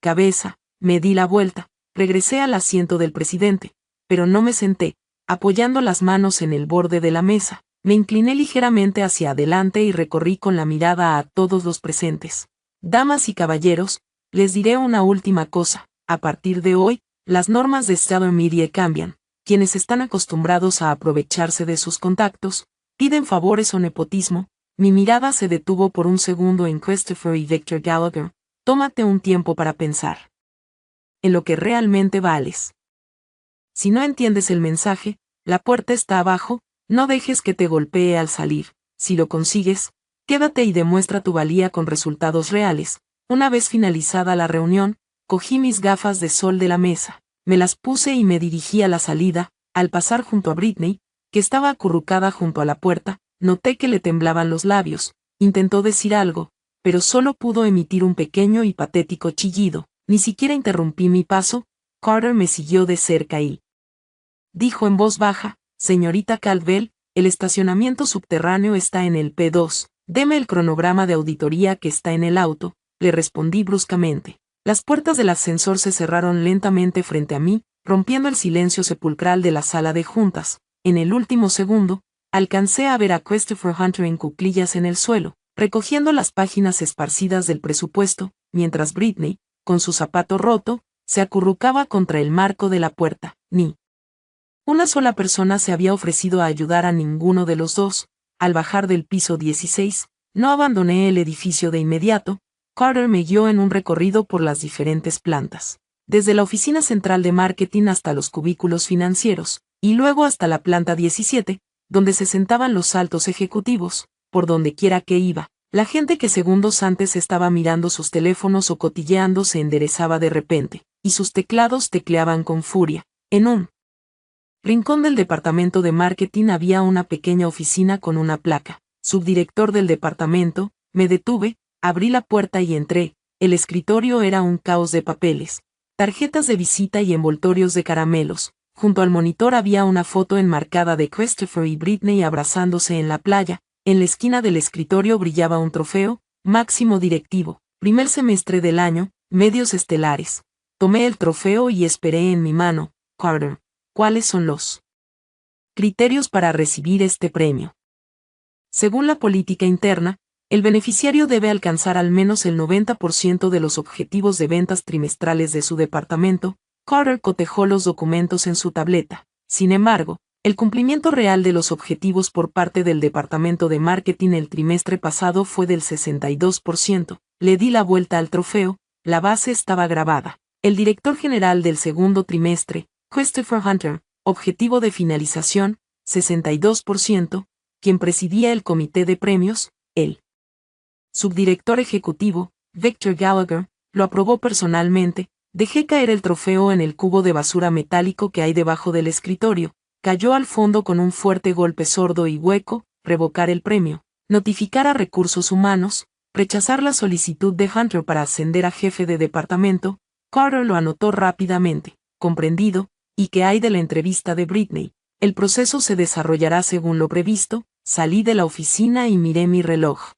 S1: cabeza. Me di la vuelta, regresé al asiento del presidente, pero no me senté, apoyando las manos en el borde de la mesa. Me incliné ligeramente hacia adelante y recorrí con la mirada a todos los presentes. Damas y caballeros, les diré una última cosa. A partir de hoy, las normas de Stellar Media cambian. Quienes están acostumbrados a aprovecharse de sus contactos, piden favores o nepotismo. Mi mirada se detuvo por un segundo en Christopher y Victor Gallagher. Tómate un tiempo para pensar en lo que realmente vales. Si no entiendes el mensaje, la puerta está abajo, no dejes que te golpee al salir. Si lo consigues, quédate y demuestra tu valía con resultados reales. Una vez finalizada la reunión, cogí mis gafas de sol de la mesa, me las puse y me dirigí a la salida. Al pasar junto a Britney, que estaba acurrucada junto a la puerta, noté que le temblaban los labios. Intentó decir algo, pero solo pudo emitir un pequeño y patético chillido. Ni siquiera interrumpí mi paso. Carter me siguió de cerca y dijo en voz baja: señorita Caldwell, el estacionamiento subterráneo está en el P2. Deme el cronograma de auditoría que está en el auto. Le respondí bruscamente. Las puertas del ascensor se cerraron lentamente frente a mí, rompiendo el silencio sepulcral de la sala de juntas. En el último segundo, alcancé a ver a Christopher Hunter en cuclillas en el suelo, recogiendo las páginas esparcidas del presupuesto, mientras Britney, con su zapato roto, se acurrucaba contra el marco de la puerta. Ni una sola persona se había ofrecido a ayudar a ninguno de los dos. Al bajar del piso 16, no abandoné el edificio de inmediato. Carter me guió en un recorrido por las diferentes plantas, desde la oficina central de marketing hasta los cubículos financieros, y luego hasta la planta 17, donde se sentaban los altos ejecutivos. Por donde quiera que iba, la gente que segundos antes estaba mirando sus teléfonos o cotilleando se enderezaba de repente, y sus teclados tecleaban con furia. En un rincón del departamento de marketing había una pequeña oficina con una placa. Subdirector del departamento. Me detuve, abrí la puerta y entré. El escritorio era un caos de papeles, tarjetas de visita y envoltorios de caramelos. Junto al monitor había una foto enmarcada de Christopher y Britney abrazándose en la playa. En la esquina del escritorio brillaba un trofeo: máximo directivo, primer semestre del año, medios estelares. Tomé el trofeo y esperé en mi mano. Carter, ¿cuáles son los criterios para recibir este premio? Según la política interna, el beneficiario debe alcanzar al menos el 90% de los objetivos de ventas trimestrales de su departamento. Carter cotejó los documentos en su tableta. Sin embargo, el cumplimiento real de los objetivos por parte del departamento de marketing el trimestre pasado fue del 62%. Le di la vuelta al trofeo, la base estaba grabada. El director general del segundo trimestre, Christopher Hunter, objetivo de finalización, 62%, quien presidía el comité de premios, el subdirector ejecutivo, Victor Gallagher, lo aprobó personalmente. Dejé caer el trofeo en el cubo de basura metálico que hay debajo del escritorio. Cayó al fondo con un fuerte golpe sordo y hueco. Revocar el premio, notificar a recursos humanos, rechazar la solicitud de Hunter para ascender a jefe de departamento. Carter lo anotó rápidamente. Comprendido. ¿Y qué hay de la entrevista de Britney? El proceso se desarrollará según lo previsto. Salí de la oficina y miré mi reloj.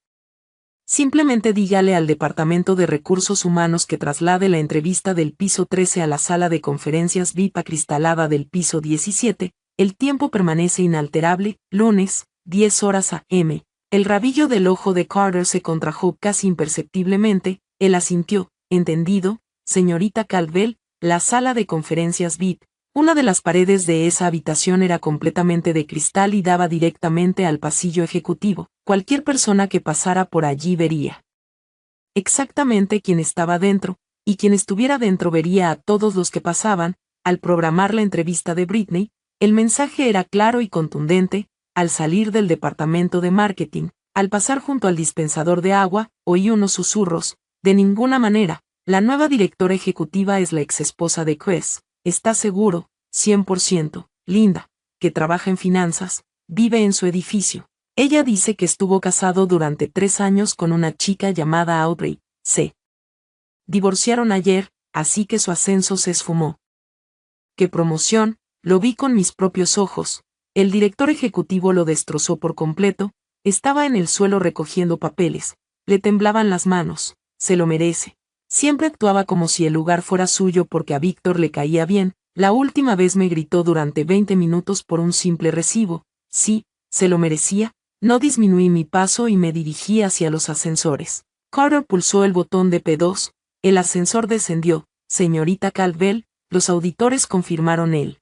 S1: Simplemente dígale al Departamento de Recursos Humanos que traslade la entrevista del piso 13 a la sala de conferencias VIP acristalada del piso 17. El tiempo permanece inalterable. Lunes, 10 horas a.m. El rabillo del ojo de Carter se contrajo casi imperceptiblemente. Él asintió. Entendido, señorita Caldwell. La sala de conferencias VIP. Una de las paredes de esa habitación era completamente de cristal y daba directamente al pasillo ejecutivo. Cualquier persona que pasara por allí vería exactamente quién estaba dentro, y quien estuviera dentro vería a todos los que pasaban. Al programar la entrevista de Britney, el mensaje era claro y contundente. Al salir del departamento de marketing, al pasar junto al dispensador de agua, oí unos susurros. De ninguna manera, la nueva directora ejecutiva es la exesposa de Chris. ¿Está seguro? 100%. Linda, que trabaja en finanzas, vive en su edificio. Ella dice que estuvo casado durante 3 años con una chica llamada Audrey. Se divorciaron ayer, así que su ascenso se esfumó. ¡Qué promoción! Lo vi con mis propios ojos. El director ejecutivo lo destrozó por completo. Estaba en el suelo recogiendo papeles. Le temblaban las manos. Se lo merece. Siempre actuaba como si el lugar fuera suyo porque a Víctor le caía bien. La última vez me gritó durante 20 minutos por un simple recibo. Sí, se lo merecía. No disminuí mi paso y me dirigí hacia los ascensores. Carter pulsó el botón de P2. El ascensor descendió. Señorita Caldwell, los auditores confirmaron el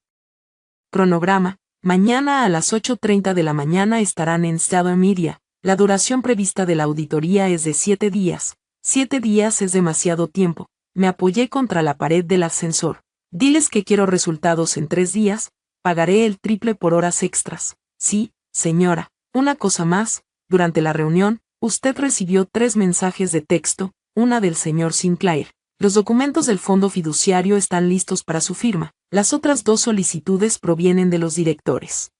S1: cronograma. Mañana a las 8:30 de la mañana estarán en Southern Media. La duración prevista de la auditoría es de 7 días. 7 días es demasiado tiempo. Me apoyé contra la pared del ascensor. Diles que quiero resultados en 3 días. Pagaré el triple por horas extras. Sí, señora. Una cosa más. Durante la reunión, usted recibió 3 mensajes de texto, una del señor Sinclair. Los documentos del fondo fiduciario están listos para su firma. Las otras 2 solicitudes provienen de los directores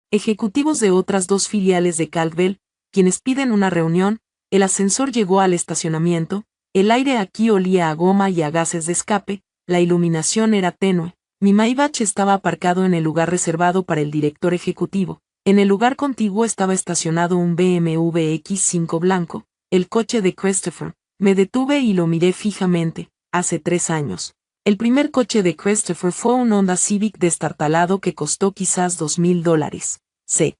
S1: ejecutivos de otras 2 filiales de Caldwell, quienes piden una reunión. El ascensor llegó al estacionamiento. El aire aquí olía a goma y a gases de escape. La iluminación era tenue. Mi Maybach estaba aparcado en el lugar reservado para el director ejecutivo. En el lugar contiguo estaba estacionado un BMW X5 blanco, el coche de Christopher. Me detuve y lo miré fijamente. Hace 3 años. El primer coche de Christopher fue un Honda Civic destartalado que costó quizás $2,000. Se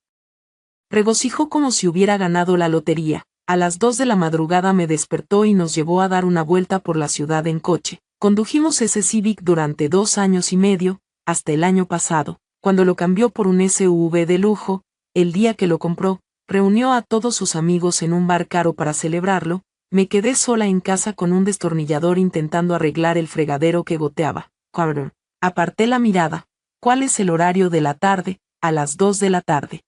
S1: regocijó como si hubiera ganado la lotería. A las 2 de la madrugada me despertó y nos llevó a dar una vuelta por la ciudad en coche. Condujimos ese Civic durante 2 años y medio, hasta el año pasado, cuando lo cambió por un SUV de lujo. El día que lo compró, reunió a todos sus amigos en un bar caro para celebrarlo. Me quedé sola en casa con un destornillador intentando arreglar el fregadero que goteaba. Carter. Aparté la mirada. ¿Cuál es el horario de la tarde? A las 2 de la tarde.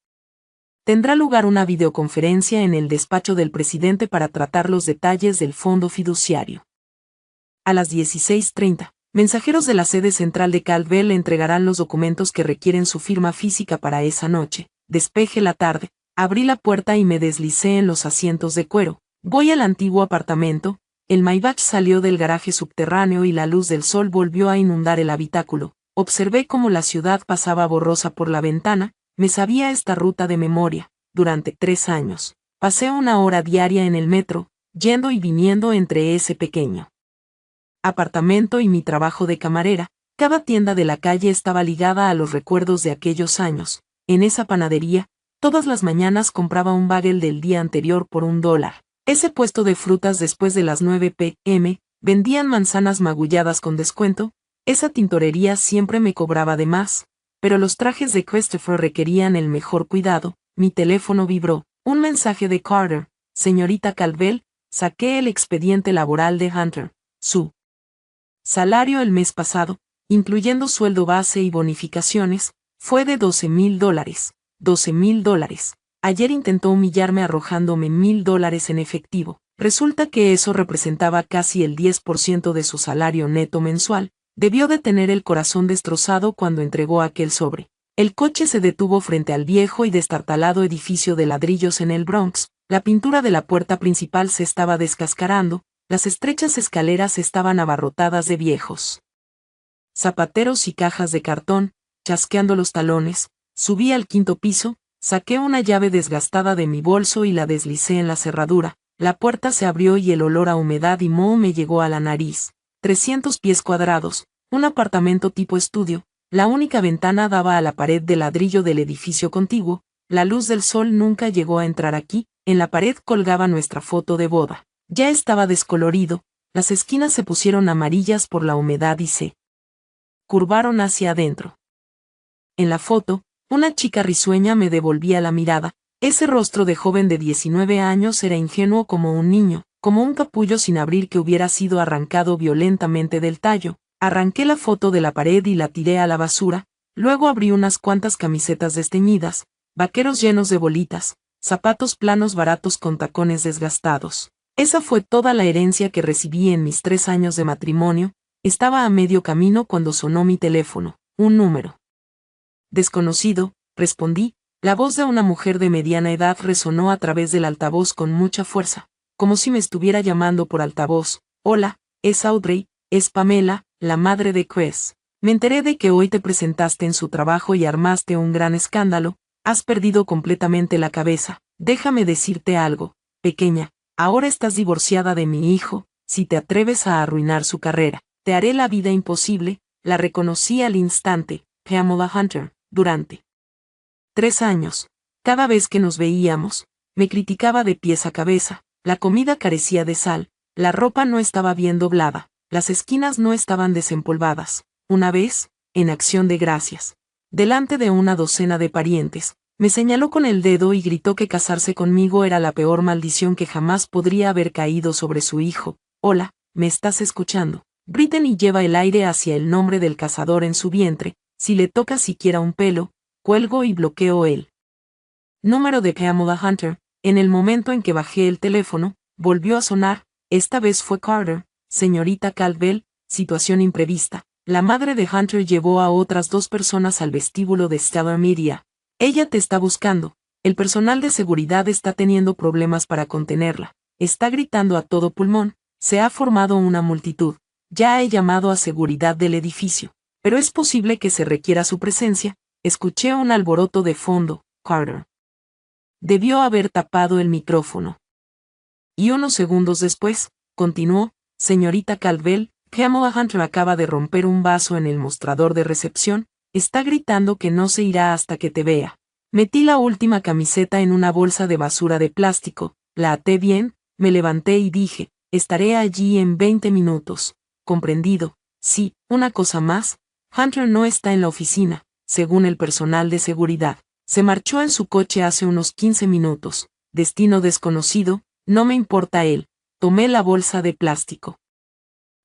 S1: Tendrá lugar una videoconferencia en el despacho del presidente para tratar los detalles del fondo fiduciario. A las 16:30, mensajeros de la sede central de Caldwell le entregarán los documentos que requieren su firma física para esa noche. Despeje la tarde. Abrí la puerta y me deslicé en los asientos de cuero. Voy al antiguo apartamento. El Maybach salió del garaje subterráneo y la luz del sol volvió a inundar el habitáculo. Observé cómo la ciudad pasaba borrosa por la ventana. Me sabía esta ruta de memoria. Durante 3 años. Pasé 1 hora diaria en el metro, yendo y viniendo entre ese pequeño apartamento y mi trabajo de camarera. Cada tienda de la calle estaba ligada a los recuerdos de aquellos años. En esa panadería, todas las mañanas compraba un bagel del día anterior por $1. Ese puesto de frutas después de las 9 p.m., vendían manzanas magulladas con descuento. Esa tintorería siempre me cobraba de más, pero los trajes de Christopher requerían el mejor cuidado. Mi teléfono vibró. Un mensaje de Carter. Señorita Caldwell, saqué el expediente laboral de Hunter. Su salario el mes pasado, incluyendo sueldo base y bonificaciones, fue de $12,000. $12,000. Ayer intentó humillarme arrojándome $1,000 en efectivo. Resulta que eso representaba casi el 10% de su salario neto mensual. Debió de tener el corazón destrozado cuando entregó aquel sobre. El coche se detuvo frente al viejo y destartalado edificio de ladrillos en el Bronx. La pintura de la puerta principal se estaba descascarando. Las estrechas escaleras estaban abarrotadas de viejos zapateros y cajas de cartón. Chasqueando los talones, subí al 5º piso. Saqué una llave desgastada de mi bolso y la deslicé en la cerradura. La puerta se abrió y el olor a humedad y moho me llegó a la nariz. 300 pies cuadrados, un apartamento tipo estudio. La única ventana daba a la pared de ladrillo del edificio contiguo, la luz del sol nunca llegó a entrar aquí, en la pared colgaba nuestra foto de boda. Ya estaba descolorido, las esquinas se pusieron amarillas por la humedad y se curvaron hacia adentro. En la foto, una chica risueña me devolvía la mirada. Ese rostro de joven de 19 años era ingenuo como un niño, como un capullo sin abrir que hubiera sido arrancado violentamente del tallo. Arranqué la foto de la pared y la tiré a la basura, luego abrí unas cuantas camisetas desteñidas, vaqueros llenos de bolitas, zapatos planos baratos con tacones desgastados. Esa fue toda la herencia que recibí en mis 3 años de matrimonio. Estaba a medio camino cuando sonó mi teléfono, un número desconocido, respondí. La voz de una mujer de mediana edad resonó a través del altavoz con mucha fuerza, como si me estuviera llamando por altavoz. Hola, es Audrey, es Pamela, la madre de Chris. Me enteré de que hoy te presentaste en su trabajo y armaste un gran escándalo. Has perdido completamente la cabeza. Déjame decirte algo, pequeña, ahora estás divorciada de mi hijo. Si te atreves a arruinar su carrera, te haré la vida imposible. La reconocí al instante, Pamela Hunter. Durante 3 años, cada vez que nos veíamos, me criticaba de pies a cabeza. La comida carecía de sal, la ropa no estaba bien doblada, las esquinas no estaban desempolvadas. Una vez, en acción de gracias, delante de una docena de parientes, me señaló con el dedo y gritó que casarse conmigo era la peor maldición que jamás podría haber caído sobre su hijo. Hola, ¿me estás escuchando? Brittany lleva el aire hacia el nombre del cazador en su vientre. Si le toca siquiera un pelo, cuelgo y bloqueo el número de Pamela Hunter. En el momento en que bajé el teléfono, volvió a sonar. Esta vez fue Carter. Señorita Caldwell, situación imprevista. La madre de Hunter llevó a otras 2 personas al vestíbulo de Stellar Media. Ella te está buscando. El personal de seguridad está teniendo problemas para contenerla. Está gritando a todo pulmón. Se ha formado una multitud. Ya he llamado a seguridad del edificio. Pero es posible que se requiera su presencia. Escuché un alboroto de fondo. Carter debió haber tapado el micrófono. Y unos segundos después, continuó, señorita Caldwell, Pamela Hunter acaba de romper un vaso en el mostrador de recepción. Está gritando que no se irá hasta que te vea. Metí la última camiseta en una bolsa de basura de plástico, la até bien, me levanté y dije, estaré allí en 20 minutos. Comprendido. Sí, una cosa más. Hunter no está en la oficina, según el personal de seguridad. Se marchó en su coche hace unos 15 minutos. Destino desconocido, no me importa él. Tomé la bolsa de plástico.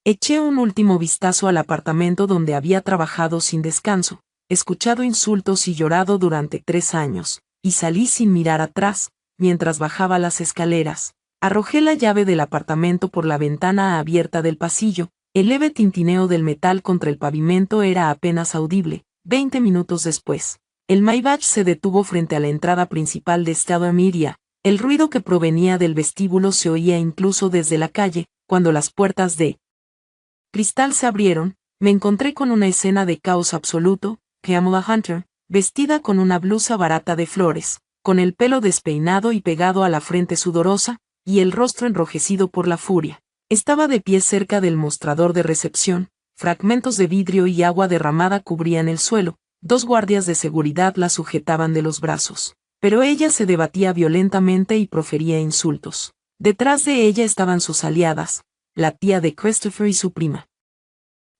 S1: Eché un último vistazo al apartamento donde había trabajado sin descanso, escuchado insultos y llorado durante 3 años, y salí sin mirar atrás. Mientras bajaba las escaleras, arrojé la llave del apartamento por la ventana abierta del pasillo. El leve tintineo del metal contra el pavimento era apenas audible. 20 minutos después, el Maybach se detuvo frente a la entrada principal de Stellar Media. El ruido que provenía del vestíbulo se oía incluso desde la calle. Cuando las puertas de cristal se abrieron, me encontré con una escena de caos absoluto. Pamela Hunter, vestida con una blusa barata de flores, con el pelo despeinado y pegado a la frente sudorosa, y el rostro enrojecido por la furia. Estaba de pie cerca del mostrador de recepción. Fragmentos de vidrio y agua derramada cubrían el suelo. 2 guardias de seguridad la sujetaban de los brazos. Pero ella se debatía violentamente y profería insultos. Detrás de ella estaban sus aliadas, la tía de Christopher y su prima.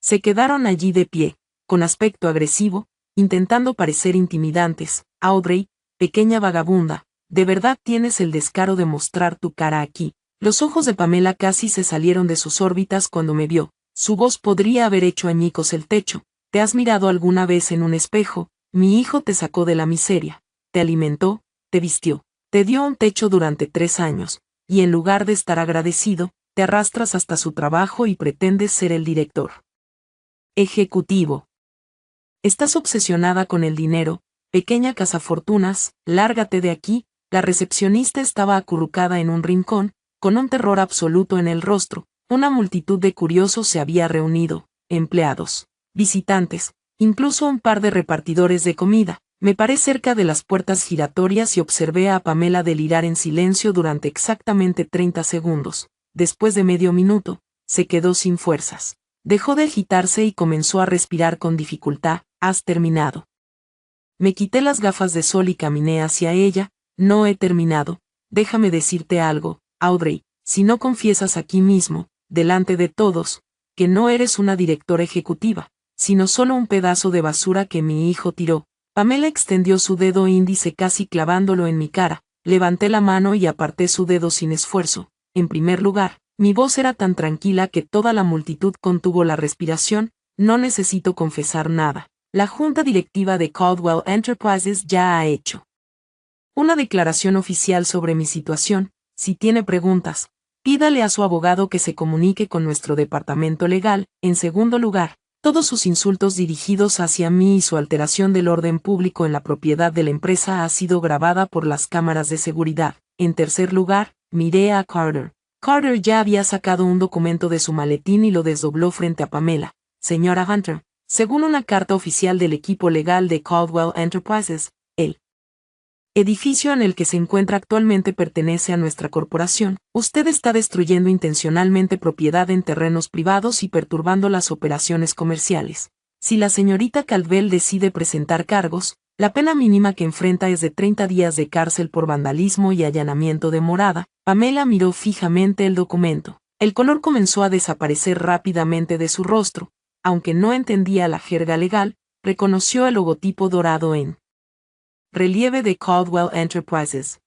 S1: Se quedaron allí de pie, con aspecto agresivo, intentando parecer intimidantes. Audrey, pequeña vagabunda, ¿de verdad tienes el descaro de mostrar tu cara aquí? Los ojos de Pamela casi se salieron de sus órbitas cuando me vio. Su voz podría haber hecho añicos el techo. ¿Te has mirado alguna vez en un espejo? Mi hijo te sacó de la miseria. Te alimentó, te vistió, te dio un techo durante 3 años, y en lugar de estar agradecido, te arrastras hasta su trabajo y pretendes ser el director ejecutivo. Estás obsesionada con el dinero, pequeña cazafortunas, lárgate de aquí. La recepcionista estaba acurrucada en un rincón, con un terror absoluto en el rostro. Una multitud de curiosos se había reunido, empleados, visitantes, incluso un par de repartidores de comida. Me paré cerca de las puertas giratorias y observé a Pamela delirar en silencio durante exactamente 30 segundos. Después de medio minuto, se quedó sin fuerzas. Dejó de agitarse y comenzó a respirar con dificultad. ¿Has terminado? Me quité las gafas de sol y caminé hacia ella. No he terminado. Déjame decirte algo, Audrey, si no confiesas aquí mismo, delante de todos, que no eres una directora ejecutiva, sino solo un pedazo de basura que mi hijo tiró. Pamela extendió su dedo índice casi clavándolo en mi cara. Levanté la mano y aparté su dedo sin esfuerzo. En primer lugar, mi voz era tan tranquila que toda la multitud contuvo la respiración. No necesito confesar nada. La junta directiva de Caldwell Enterprises ya ha hecho una declaración oficial sobre mi situación. Si tiene preguntas, pídale a su abogado que se comunique con nuestro departamento legal. En segundo lugar, todos sus insultos dirigidos hacia mí y su alteración del orden público en la propiedad de la empresa ha sido grabada por las cámaras de seguridad. En tercer lugar, miré a Carter. Carter ya había sacado un documento de su maletín y lo desdobló frente a Pamela. Señora Hunter, según una carta oficial del equipo legal de Caldwell Enterprises, el edificio en el que se encuentra actualmente pertenece a nuestra corporación. Usted está destruyendo intencionalmente propiedad en terrenos privados y perturbando las operaciones comerciales. Si la señorita Caldwell decide presentar cargos, la pena mínima que enfrenta es de 30 días de cárcel por vandalismo y allanamiento de morada. Pamela miró fijamente el documento. El color comenzó a desaparecer rápidamente de su rostro. Aunque no entendía la jerga legal, reconoció el logotipo dorado en relieve de Caldwell Enterprises.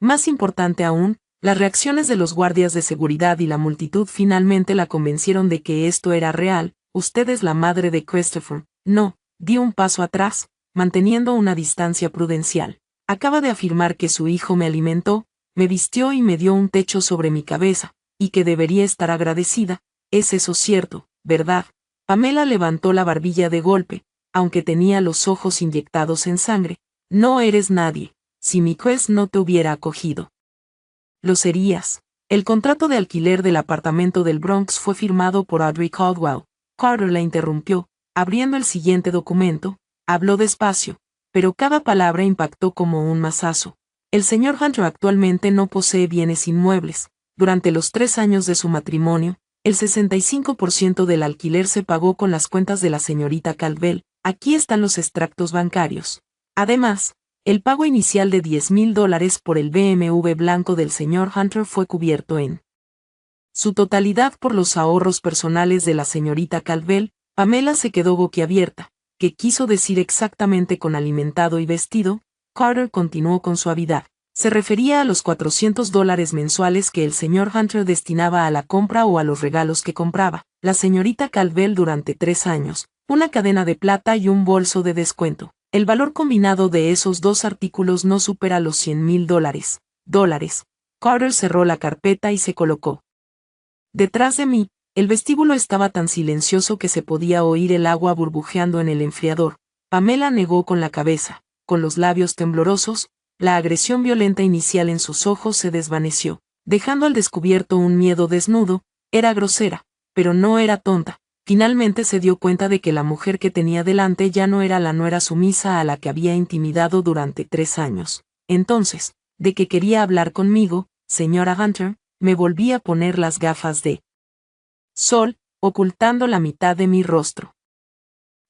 S1: Más importante aún, las reacciones de los guardias de seguridad y la multitud finalmente la convencieron de que esto era real. Usted es la madre de Christopher. No, di un paso atrás, manteniendo una distancia prudencial. Acaba de afirmar que su hijo me alimentó, me vistió y me dio un techo sobre mi cabeza, y que debería estar agradecida. ¿Es eso cierto, verdad? Pamela levantó la barbilla de golpe, aunque tenía los ojos inyectados en sangre. No eres nadie. Si mi juez no te hubiera acogido, lo serías. El contrato de alquiler del apartamento del Bronx fue firmado por Audrey Caldwell. Carter la interrumpió, abriendo el siguiente documento. Habló despacio, pero cada palabra impactó como un mazazo. El señor Hunter actualmente no posee bienes inmuebles. Durante los 3 años de su matrimonio, el 65% del alquiler se pagó con las cuentas de la señorita Caldwell. Aquí están los extractos bancarios. Además, el pago inicial de $10,000 por el BMW blanco del señor Hunter fue cubierto en su totalidad por los ahorros personales de la señorita Caldwell. Pamela se quedó boquiabierta. ¿Qué quiso decir exactamente con alimentado y vestido? Carter continuó con suavidad. Se refería a los $400 mensuales que el señor Hunter destinaba a la compra o a los regalos que compraba la señorita Caldwell durante 3 años, una cadena de plata y un bolso de descuento. El valor combinado de esos 2 artículos no supera los $100,000. Carter cerró la carpeta y se colocó detrás de mí. El vestíbulo estaba tan silencioso que se podía oír el agua burbujeando en el enfriador. Pamela negó con la cabeza, con los labios temblorosos. La agresión violenta inicial en sus ojos se desvaneció, dejando al descubierto un miedo desnudo. Era grosera, pero no era tonta. Finalmente se dio cuenta de que la mujer que tenía delante ya no era la nuera sumisa a la que había intimidado durante 3 años. Entonces, de que quería hablar conmigo, señora Hunter, me volví a poner las gafas de sol, ocultando la mitad de mi rostro.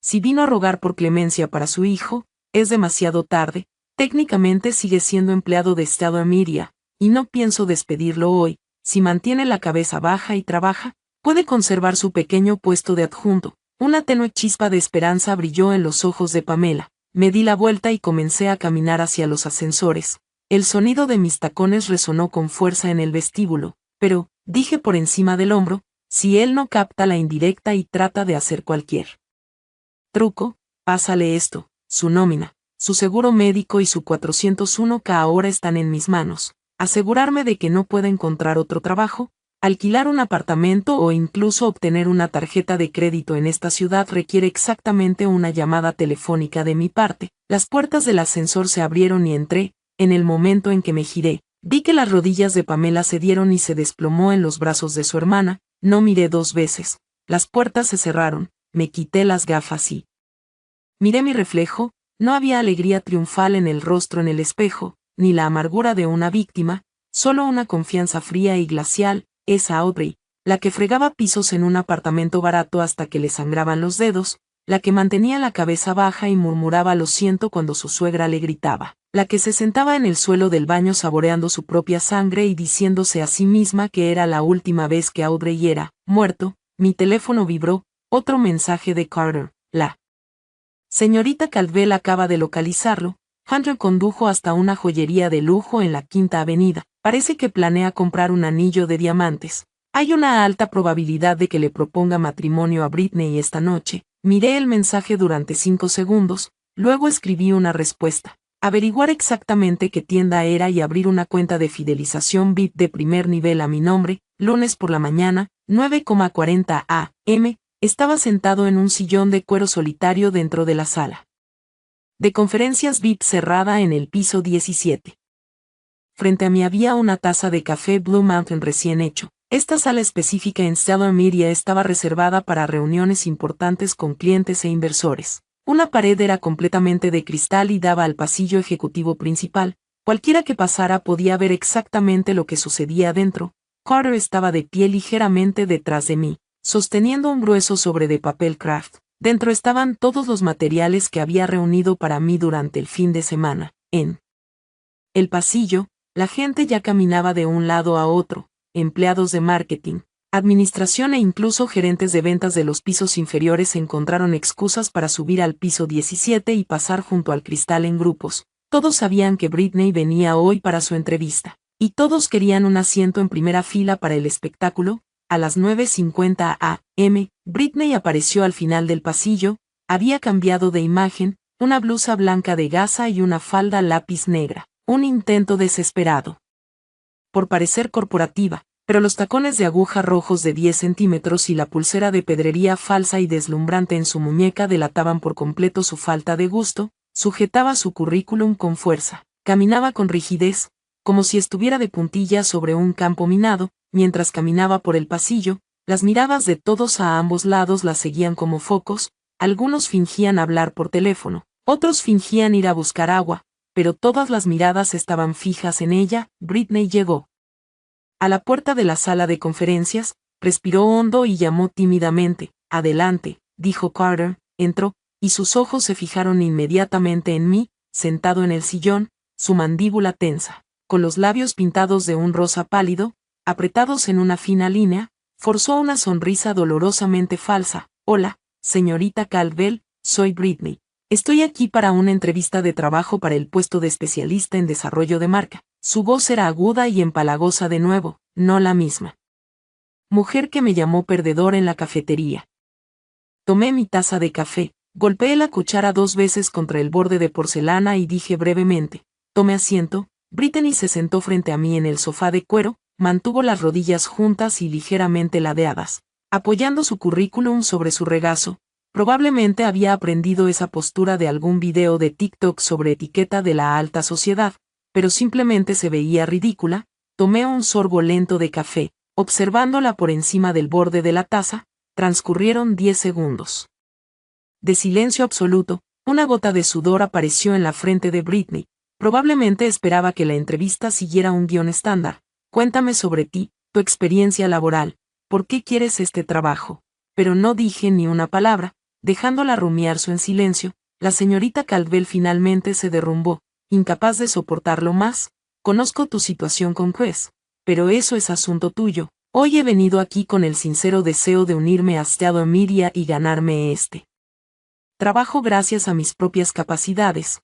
S1: Si vino a rogar por clemencia para su hijo, es demasiado tarde. Técnicamente sigue siendo empleado de Estado Emiria, y no pienso despedirlo hoy. Si mantiene la cabeza baja y trabaja, puede conservar su pequeño puesto de adjunto. Una tenue chispa de esperanza brilló en los ojos de Pamela. Me di la vuelta y comencé a caminar hacia los ascensores. El sonido de mis tacones resonó con fuerza en el vestíbulo, pero, dije por encima del hombro, si él no capta la indirecta y trata de hacer cualquier truco, pásale esto, su nómina, su seguro médico y su 401k ahora están en mis manos. Asegurarme de que no pueda encontrar otro trabajo, alquilar un apartamento o incluso obtener una tarjeta de crédito en esta ciudad requiere exactamente una llamada telefónica de mi parte. Las puertas del ascensor se abrieron y entré. En el momento en que me giré, vi que las rodillas de Pamela cedieron y se desplomó en los brazos de su hermana. No miré 2 veces. Las puertas se cerraron. Me quité las gafas y miré mi reflejo. No había alegría triunfal en el rostro en el espejo, ni la amargura de una víctima, solo una confianza fría y glacial. Esa Audrey, la que fregaba pisos en un apartamento barato hasta que le sangraban los dedos, la que mantenía la cabeza baja y murmuraba lo siento cuando su suegra le gritaba, la que se sentaba en el suelo del baño saboreando su propia sangre y diciéndose a sí misma que era la última vez que Audrey era muerto. Mi teléfono vibró, otro mensaje de Carter. La señorita Caldwell acaba de localizarlo. Hunter condujo hasta una joyería de lujo en la Quinta Avenida. Parece que planea comprar un anillo de diamantes. Hay una alta probabilidad de que le proponga matrimonio a Britney esta noche. Miré el mensaje durante 5 segundos, luego escribí una respuesta. Averiguar exactamente qué tienda era y abrir una cuenta de fidelización VIP de primer nivel a mi nombre. Lunes por la mañana, 9:40 a.m., estaba sentado en un sillón de cuero solitario dentro de la sala de conferencias VIP cerrada en el piso 17. Frente a mí había una taza de café Blue Mountain recién hecho. Esta sala específica en Stellar Media estaba reservada para reuniones importantes con clientes e inversores. Una pared era completamente de cristal y daba al pasillo ejecutivo principal. Cualquiera que pasara podía ver exactamente lo que sucedía adentro. Carter estaba de pie ligeramente detrás de mí, sosteniendo un grueso sobre de papel craft. Dentro estaban todos los materiales que había reunido para mí durante el fin de semana. En el pasillo, la gente ya caminaba de un lado a otro, empleados de marketing, administración e incluso gerentes de ventas de los pisos inferiores encontraron excusas para subir al piso 17 y pasar junto al cristal en grupos. Todos sabían que Britney venía hoy para su entrevista, y todos querían un asiento en primera fila para el espectáculo. A las 9:50 a.m., Britney apareció al final del pasillo. Había cambiado de imagen, una blusa blanca de gasa y una falda lápiz negra, un intento desesperado por parecer corporativa, pero los tacones de aguja rojos de 10 centímetros y la pulsera de pedrería falsa y deslumbrante en su muñeca delataban por completo su falta de gusto. Sujetaba su currículum con fuerza, caminaba con rigidez, como si estuviera de puntillas sobre un campo minado. Mientras caminaba por el pasillo, las miradas de todos a ambos lados la seguían como focos. Algunos fingían hablar por teléfono, otros fingían ir a buscar agua, pero todas las miradas estaban fijas en ella. Britney llegó a la puerta de la sala de conferencias, respiró hondo y llamó tímidamente. Adelante, dijo Carter. Entró, y sus ojos se fijaron inmediatamente en mí, sentado en el sillón, su mandíbula tensa, con los labios pintados de un rosa pálido, apretados en una fina línea, forzó una sonrisa dolorosamente falsa. Hola, señorita Caldwell, soy Britney. Estoy aquí para una entrevista de trabajo para el puesto de especialista en desarrollo de marca. Su voz era aguda y empalagosa de nuevo, no la misma mujer que me llamó perdedor en la cafetería. Tomé mi taza de café, golpeé la cuchara 2 veces contra el borde de porcelana y dije brevemente, tome asiento. Britney se sentó frente a mí en el sofá de cuero, mantuvo las rodillas juntas y ligeramente ladeadas, apoyando su currículum sobre su regazo. Probablemente había aprendido esa postura de algún video de TikTok sobre etiqueta de la alta sociedad, pero simplemente se veía ridícula. Tomé un sorbo lento de café, observándola por encima del borde de la taza. Transcurrieron 10 segundos de silencio absoluto. Una gota de sudor apareció en la frente de Britney. Probablemente esperaba que la entrevista siguiera un guión estándar. Cuéntame sobre ti, tu experiencia laboral, ¿por qué quieres este trabajo? Pero no dije ni una palabra, dejándola rumiar en silencio. La señorita Caldwell finalmente se derrumbó, incapaz de soportarlo más. Conozco tu situación con Chris, pero eso es asunto tuyo. Hoy he venido aquí con el sincero deseo de unirme a Stellar Media y ganarme este trabajo gracias a mis propias capacidades.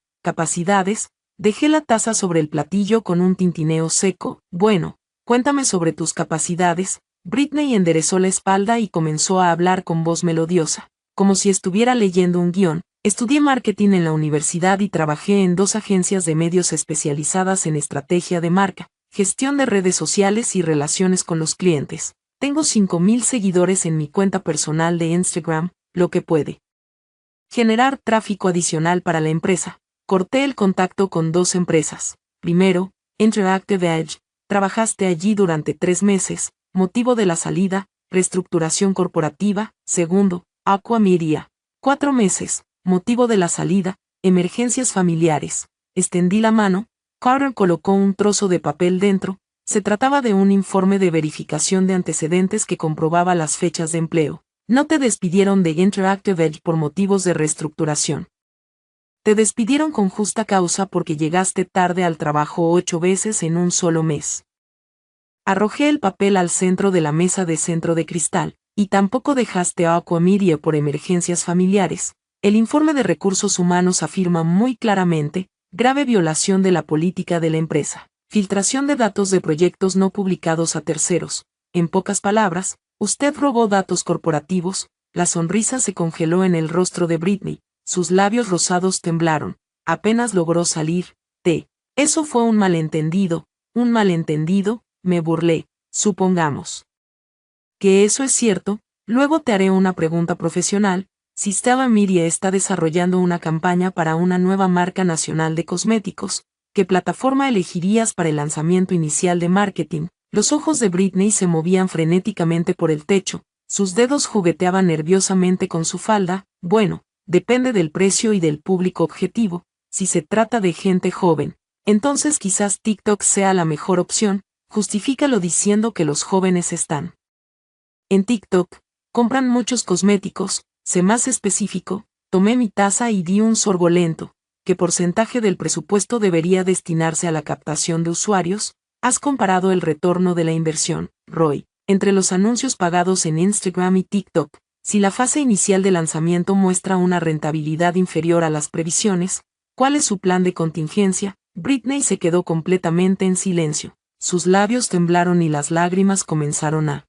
S1: Dejé la taza sobre el platillo con un tintineo seco. Bueno, cuéntame sobre tus capacidades. Britney enderezó la espalda y comenzó a hablar con voz melodiosa, como si estuviera leyendo un guión. Estudié marketing en la universidad y trabajé en 2 agencias de medios especializadas en estrategia de marca, gestión de redes sociales y relaciones con los clientes. Tengo 5,000 seguidores en mi cuenta personal de Instagram, lo que puede generar tráfico adicional para la empresa. Corté el contacto con 2 empresas. Primero, Interactive Edge. Trabajaste allí durante 3 meses. Motivo de la salida, reestructuración corporativa. Segundo, Aqua Media. 4 meses. Motivo de la salida, emergencias familiares. Extendí la mano. Carter colocó un trozo de papel dentro. Se trataba de un informe de verificación de antecedentes que comprobaba las fechas de empleo. No te despidieron de Interactive Edge por motivos de reestructuración. Te despidieron con justa causa porque llegaste tarde al trabajo 8 veces en un solo mes. Arrojé el papel al centro de la mesa de centro de cristal, y tampoco dejaste a Aquamedia por emergencias familiares. El informe de recursos humanos afirma muy claramente, grave violación de la política de la empresa, filtración de datos de proyectos no publicados a terceros. En pocas palabras, usted robó datos corporativos. La sonrisa se congeló en el rostro de Britney, sus labios rosados temblaron, apenas logró salir, eso fue un malentendido, me burlé, supongamos que eso es cierto, luego te haré una pregunta profesional. Sistema Media está desarrollando una campaña para una nueva marca nacional de cosméticos. ¿Qué plataforma elegirías para el lanzamiento inicial de marketing? Los ojos de Britney se movían frenéticamente por el techo, sus dedos jugueteaban nerviosamente con su falda. Bueno, depende del precio y del público objetivo. Si se trata de gente joven, entonces quizás TikTok sea la mejor opción. Justifícalo diciendo que los jóvenes están en TikTok, compran muchos cosméticos. Sé más específico. Tomé mi taza y di un sorbo lento. ¿Qué porcentaje del presupuesto debería destinarse a la captación de usuarios? ¿Has comparado el retorno de la inversión, Roy, entre los anuncios pagados en Instagram y TikTok? Si la fase inicial de lanzamiento muestra una rentabilidad inferior a las previsiones, ¿cuál es su plan de contingencia? Britney se quedó completamente en silencio. Sus labios temblaron y las lágrimas comenzaron a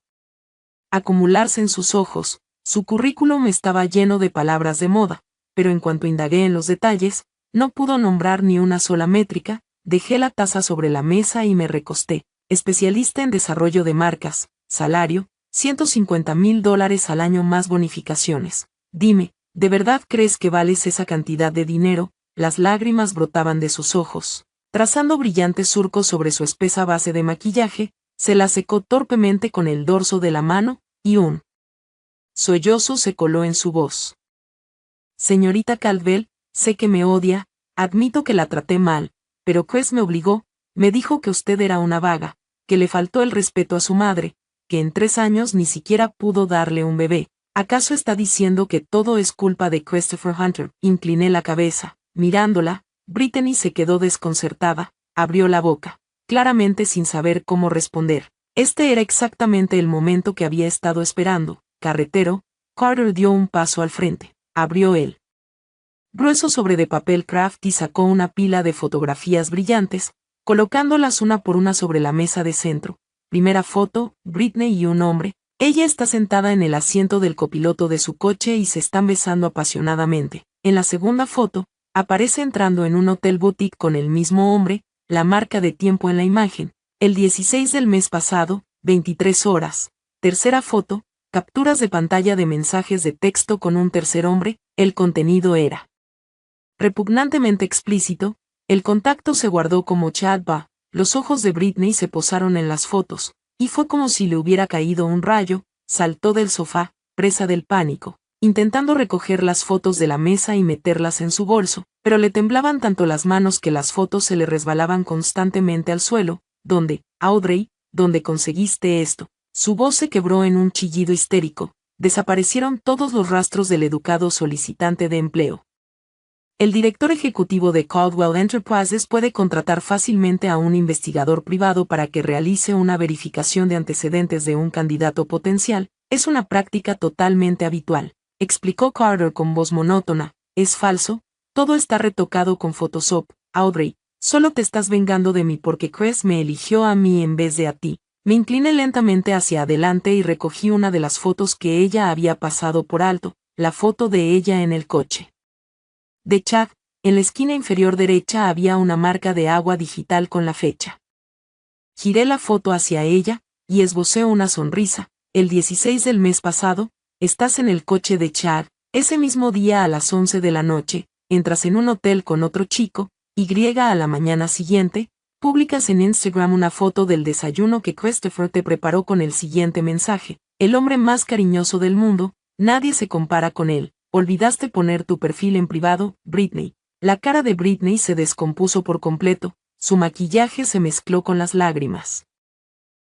S1: acumularse en sus ojos. Su currículum estaba lleno de palabras de moda, pero en cuanto indagué en los detalles, no pudo nombrar ni una sola métrica. Dejé la taza sobre la mesa y me recosté. Especialista en desarrollo de marcas, salario, $150,000 al año más bonificaciones. Dime, ¿de verdad crees que vales esa cantidad de dinero? Las lágrimas brotaban de sus ojos. Trazando brillantes surcos sobre su espesa base de maquillaje, se la secó torpemente con el dorso de la mano, y un sollozo se coló en su voz. Señorita Caldwell, sé que me odia, admito que la traté mal, pero Chris me obligó, me dijo que usted era una vaga, que le faltó el respeto a su madre, que en 3 años ni siquiera pudo darle un bebé. ¿Acaso está diciendo que todo es culpa de Christopher Hunter? Incliné la cabeza, mirándola. Britney se quedó desconcertada, abrió la boca, claramente sin saber cómo responder. Este era exactamente el momento que había estado esperando. Carretero, Carter dio un paso al frente, abrió el grueso sobre de papel craft y sacó una pila de fotografías brillantes, colocándolas una por una sobre la mesa de centro. Primera foto, Britney y un hombre. Ella está sentada en el asiento del copiloto de su coche y se están besando apasionadamente. En la segunda foto, aparece entrando en un hotel boutique con el mismo hombre, la marca de tiempo en la imagen. El 16 del mes pasado, 23 horas. Tercera foto, capturas de pantalla de mensajes de texto con un tercer hombre. El contenido era repugnantemente explícito. El contacto se guardó como chat bar. Los ojos de Britney se posaron en las fotos, y fue como si le hubiera caído un rayo. Saltó del sofá, presa del pánico, intentando recoger las fotos de la mesa y meterlas en su bolso, pero le temblaban tanto las manos que las fotos se le resbalaban constantemente al suelo. Audrey, ¿dónde conseguiste esto? Su voz se quebró en un chillido histérico. Desaparecieron todos los rastros del educado solicitante de empleo. El director ejecutivo de Caldwell Enterprises puede contratar fácilmente a un investigador privado para que realice una verificación de antecedentes de un candidato potencial. Es una práctica totalmente habitual, explicó Carter con voz monótona. Es falso, todo está retocado con Photoshop. Audrey, solo te estás vengando de mí porque Chris me eligió a mí en vez de a ti. Me incliné lentamente hacia adelante y recogí una de las fotos que ella había pasado por alto, la foto de ella en el coche de Chad. En la esquina inferior derecha había una marca de agua digital con la fecha. Giré la foto hacia ella, y esbocé una sonrisa. El 16 del mes pasado, estás en el coche de Chad. Ese mismo día a las 11 de la noche, entras en un hotel con otro chico. A la mañana siguiente, publicas en Instagram una foto del desayuno que Christopher te preparó con el siguiente mensaje. El hombre más cariñoso del mundo, nadie se compara con él. Olvidaste poner tu perfil en privado, Britney. La cara de Britney se descompuso por completo, su maquillaje se mezcló con las lágrimas.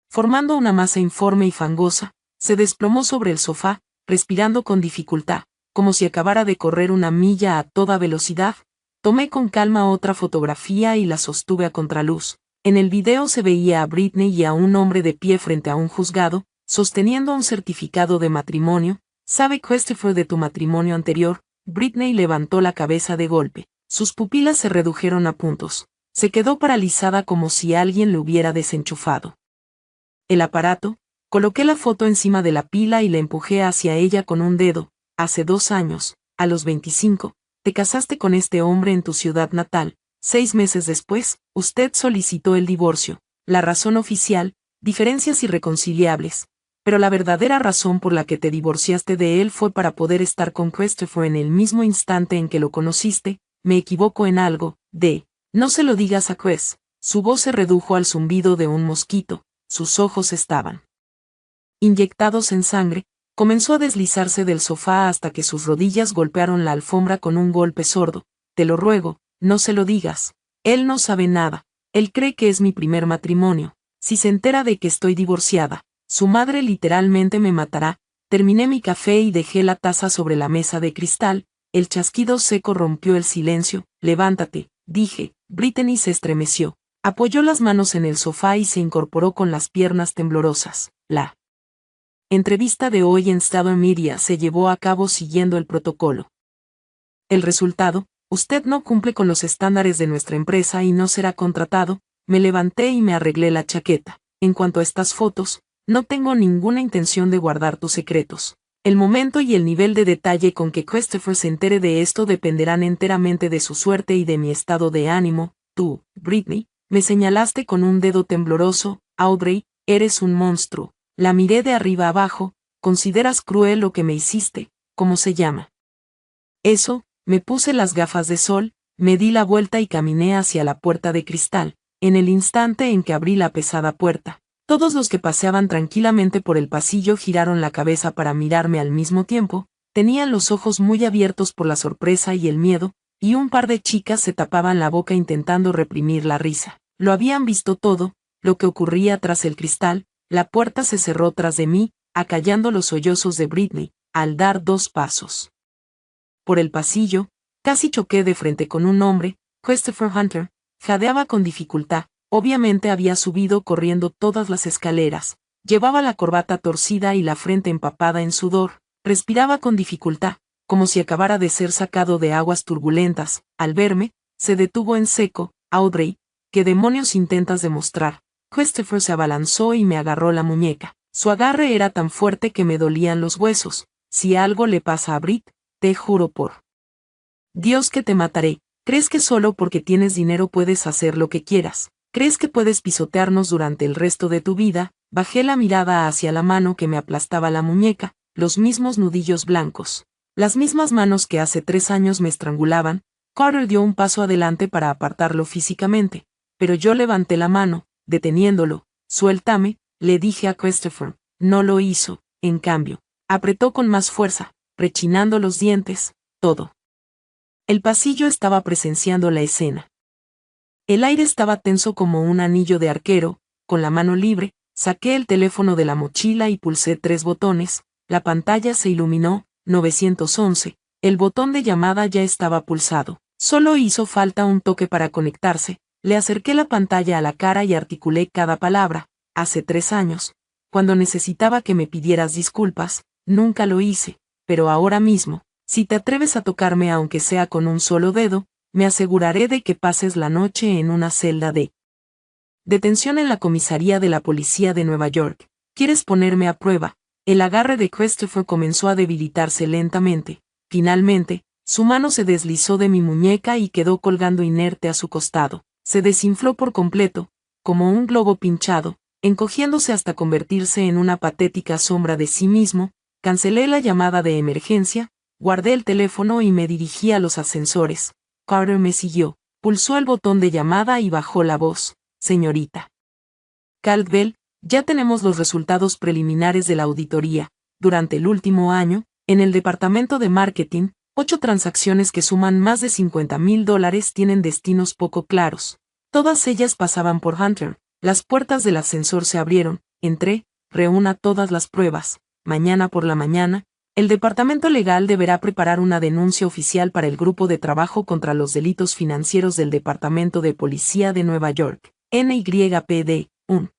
S1: formando una masa informe y fangosa, se desplomó sobre el sofá, respirando con dificultad, como si acabara de correr una milla a toda velocidad. Tomé con calma otra fotografía y la sostuve a contraluz. En el video se veía a Britney y a un hombre de pie frente a un juzgado, sosteniendo un certificado de matrimonio. ¿Sabe Christopher de tu matrimonio anterior? Britney levantó la cabeza de golpe. Sus pupilas se redujeron a puntos. Se quedó paralizada como si alguien le hubiera desenchufado el aparato. Coloqué la foto encima de la pila y la empujé hacia ella con un dedo. Hace 2 años, a los 25, te casaste con este hombre en tu ciudad natal. 6 meses después, usted solicitó el divorcio. La razón oficial, diferencias irreconciliables. Pero la verdadera razón por la que te divorciaste de él fue para poder estar con Christopher en el mismo instante en que lo conociste. Me equivoco en algo, no se lo digas a Chris. Su voz se redujo al zumbido de un mosquito. Sus ojos estaban inyectados en sangre. Comenzó a deslizarse del sofá hasta que sus rodillas golpearon la alfombra con un golpe sordo. Te lo ruego, no se lo digas. Él no sabe nada. Él cree que es mi primer matrimonio. Si se entera de que estoy divorciada, su madre literalmente me matará. Terminé mi café y dejé la taza sobre la mesa de cristal. El chasquido seco rompió el silencio. Levántate, dije. Britney se estremeció. Apoyó las manos en el sofá y se incorporó con las piernas temblorosas. La entrevista de hoy en Estado Media se llevó a cabo siguiendo el protocolo. El resultado, usted no cumple con los estándares de nuestra empresa y no será contratado. Me levanté y me arreglé la chaqueta. En cuanto a estas fotos, no tengo ninguna intención de guardar tus secretos. El momento y el nivel de detalle con que Christopher se entere de esto dependerán enteramente de su suerte y de mi estado de ánimo. Tú, Britney, me señalaste con un dedo tembloroso. Audrey, eres un monstruo. La miré de arriba abajo. ¿Consideras cruel lo que me hiciste? ¿Cómo se llama eso? Me puse las gafas de sol, me di la vuelta y caminé hacia la puerta de cristal. En el instante en que abrí la pesada puerta, todos los que paseaban tranquilamente por el pasillo giraron la cabeza para mirarme al mismo tiempo. Tenían los ojos muy abiertos por la sorpresa y el miedo, y un par de chicas se tapaban la boca intentando reprimir la risa. Lo habían visto todo, lo que ocurría tras el cristal. La puerta se cerró tras de mí, acallando los sollozos de Britney. Al dar 2 pasos por el pasillo, casi choqué de frente con un hombre. Christopher Hunter. Jadeaba con dificultad. Obviamente había subido corriendo todas las escaleras. Llevaba la corbata torcida y la frente empapada en sudor. Respiraba con dificultad, como si acabara de ser sacado de aguas turbulentas. Al verme, se detuvo en seco. Audrey, ¿qué demonios intentas demostrar? Christopher se abalanzó y me agarró la muñeca. Su agarre era tan fuerte que me dolían los huesos. Si algo le pasa a Brit, te juro por Dios que te mataré. ¿Crees que solo porque tienes dinero puedes hacer lo que quieras? ¿Crees que puedes pisotearnos durante el resto de tu vida? Bajé la mirada hacia la mano que me aplastaba la muñeca, los mismos nudillos blancos. Las mismas manos que hace 3 años me estrangulaban. Carter dio un paso adelante para apartarlo físicamente, pero yo levanté la mano, deteniéndolo. Suéltame, le dije a Christopher. No lo hizo, en cambio. Apretó con más fuerza, rechinando los dientes. Todo el pasillo estaba presenciando la escena. El aire estaba tenso como un anillo de arquero. Con la mano libre, saqué el teléfono de la mochila y pulsé 3 botones. La pantalla se iluminó. 911. El botón de llamada ya estaba pulsado. Solo hizo falta un toque para conectarse. Le acerqué la pantalla a la cara y articulé cada palabra. Hace 3 años, cuando necesitaba que me pidieras disculpas, nunca lo hice, pero ahora mismo, si te atreves a tocarme aunque sea con un solo dedo, me aseguraré de que pases la noche en una celda de detención en la comisaría de la policía de Nueva York. ¿Quieres ponerme a prueba? El agarre de Christopher comenzó a debilitarse lentamente. Finalmente, su mano se deslizó de mi muñeca y quedó colgando inerte a su costado. Se desinfló por completo, como un globo pinchado, encogiéndose hasta convertirse en una patética sombra de sí mismo. Cancelé la llamada de emergencia, guardé el teléfono y me dirigí a los ascensores. Carter me siguió, pulsó el botón de llamada y bajó la voz. Señorita Caldwell, ya tenemos los resultados preliminares de la auditoría. Durante el último año, en el departamento de marketing, 8 transacciones que suman más de $50,000 tienen destinos poco claros. Todas ellas pasaban por Hunter. Las puertas del ascensor se abrieron. Entré, reúna todas las pruebas. Mañana por la mañana, el departamento legal deberá preparar una denuncia oficial para el grupo de trabajo contra los delitos financieros del Departamento de Policía de Nueva York, NYPD. Un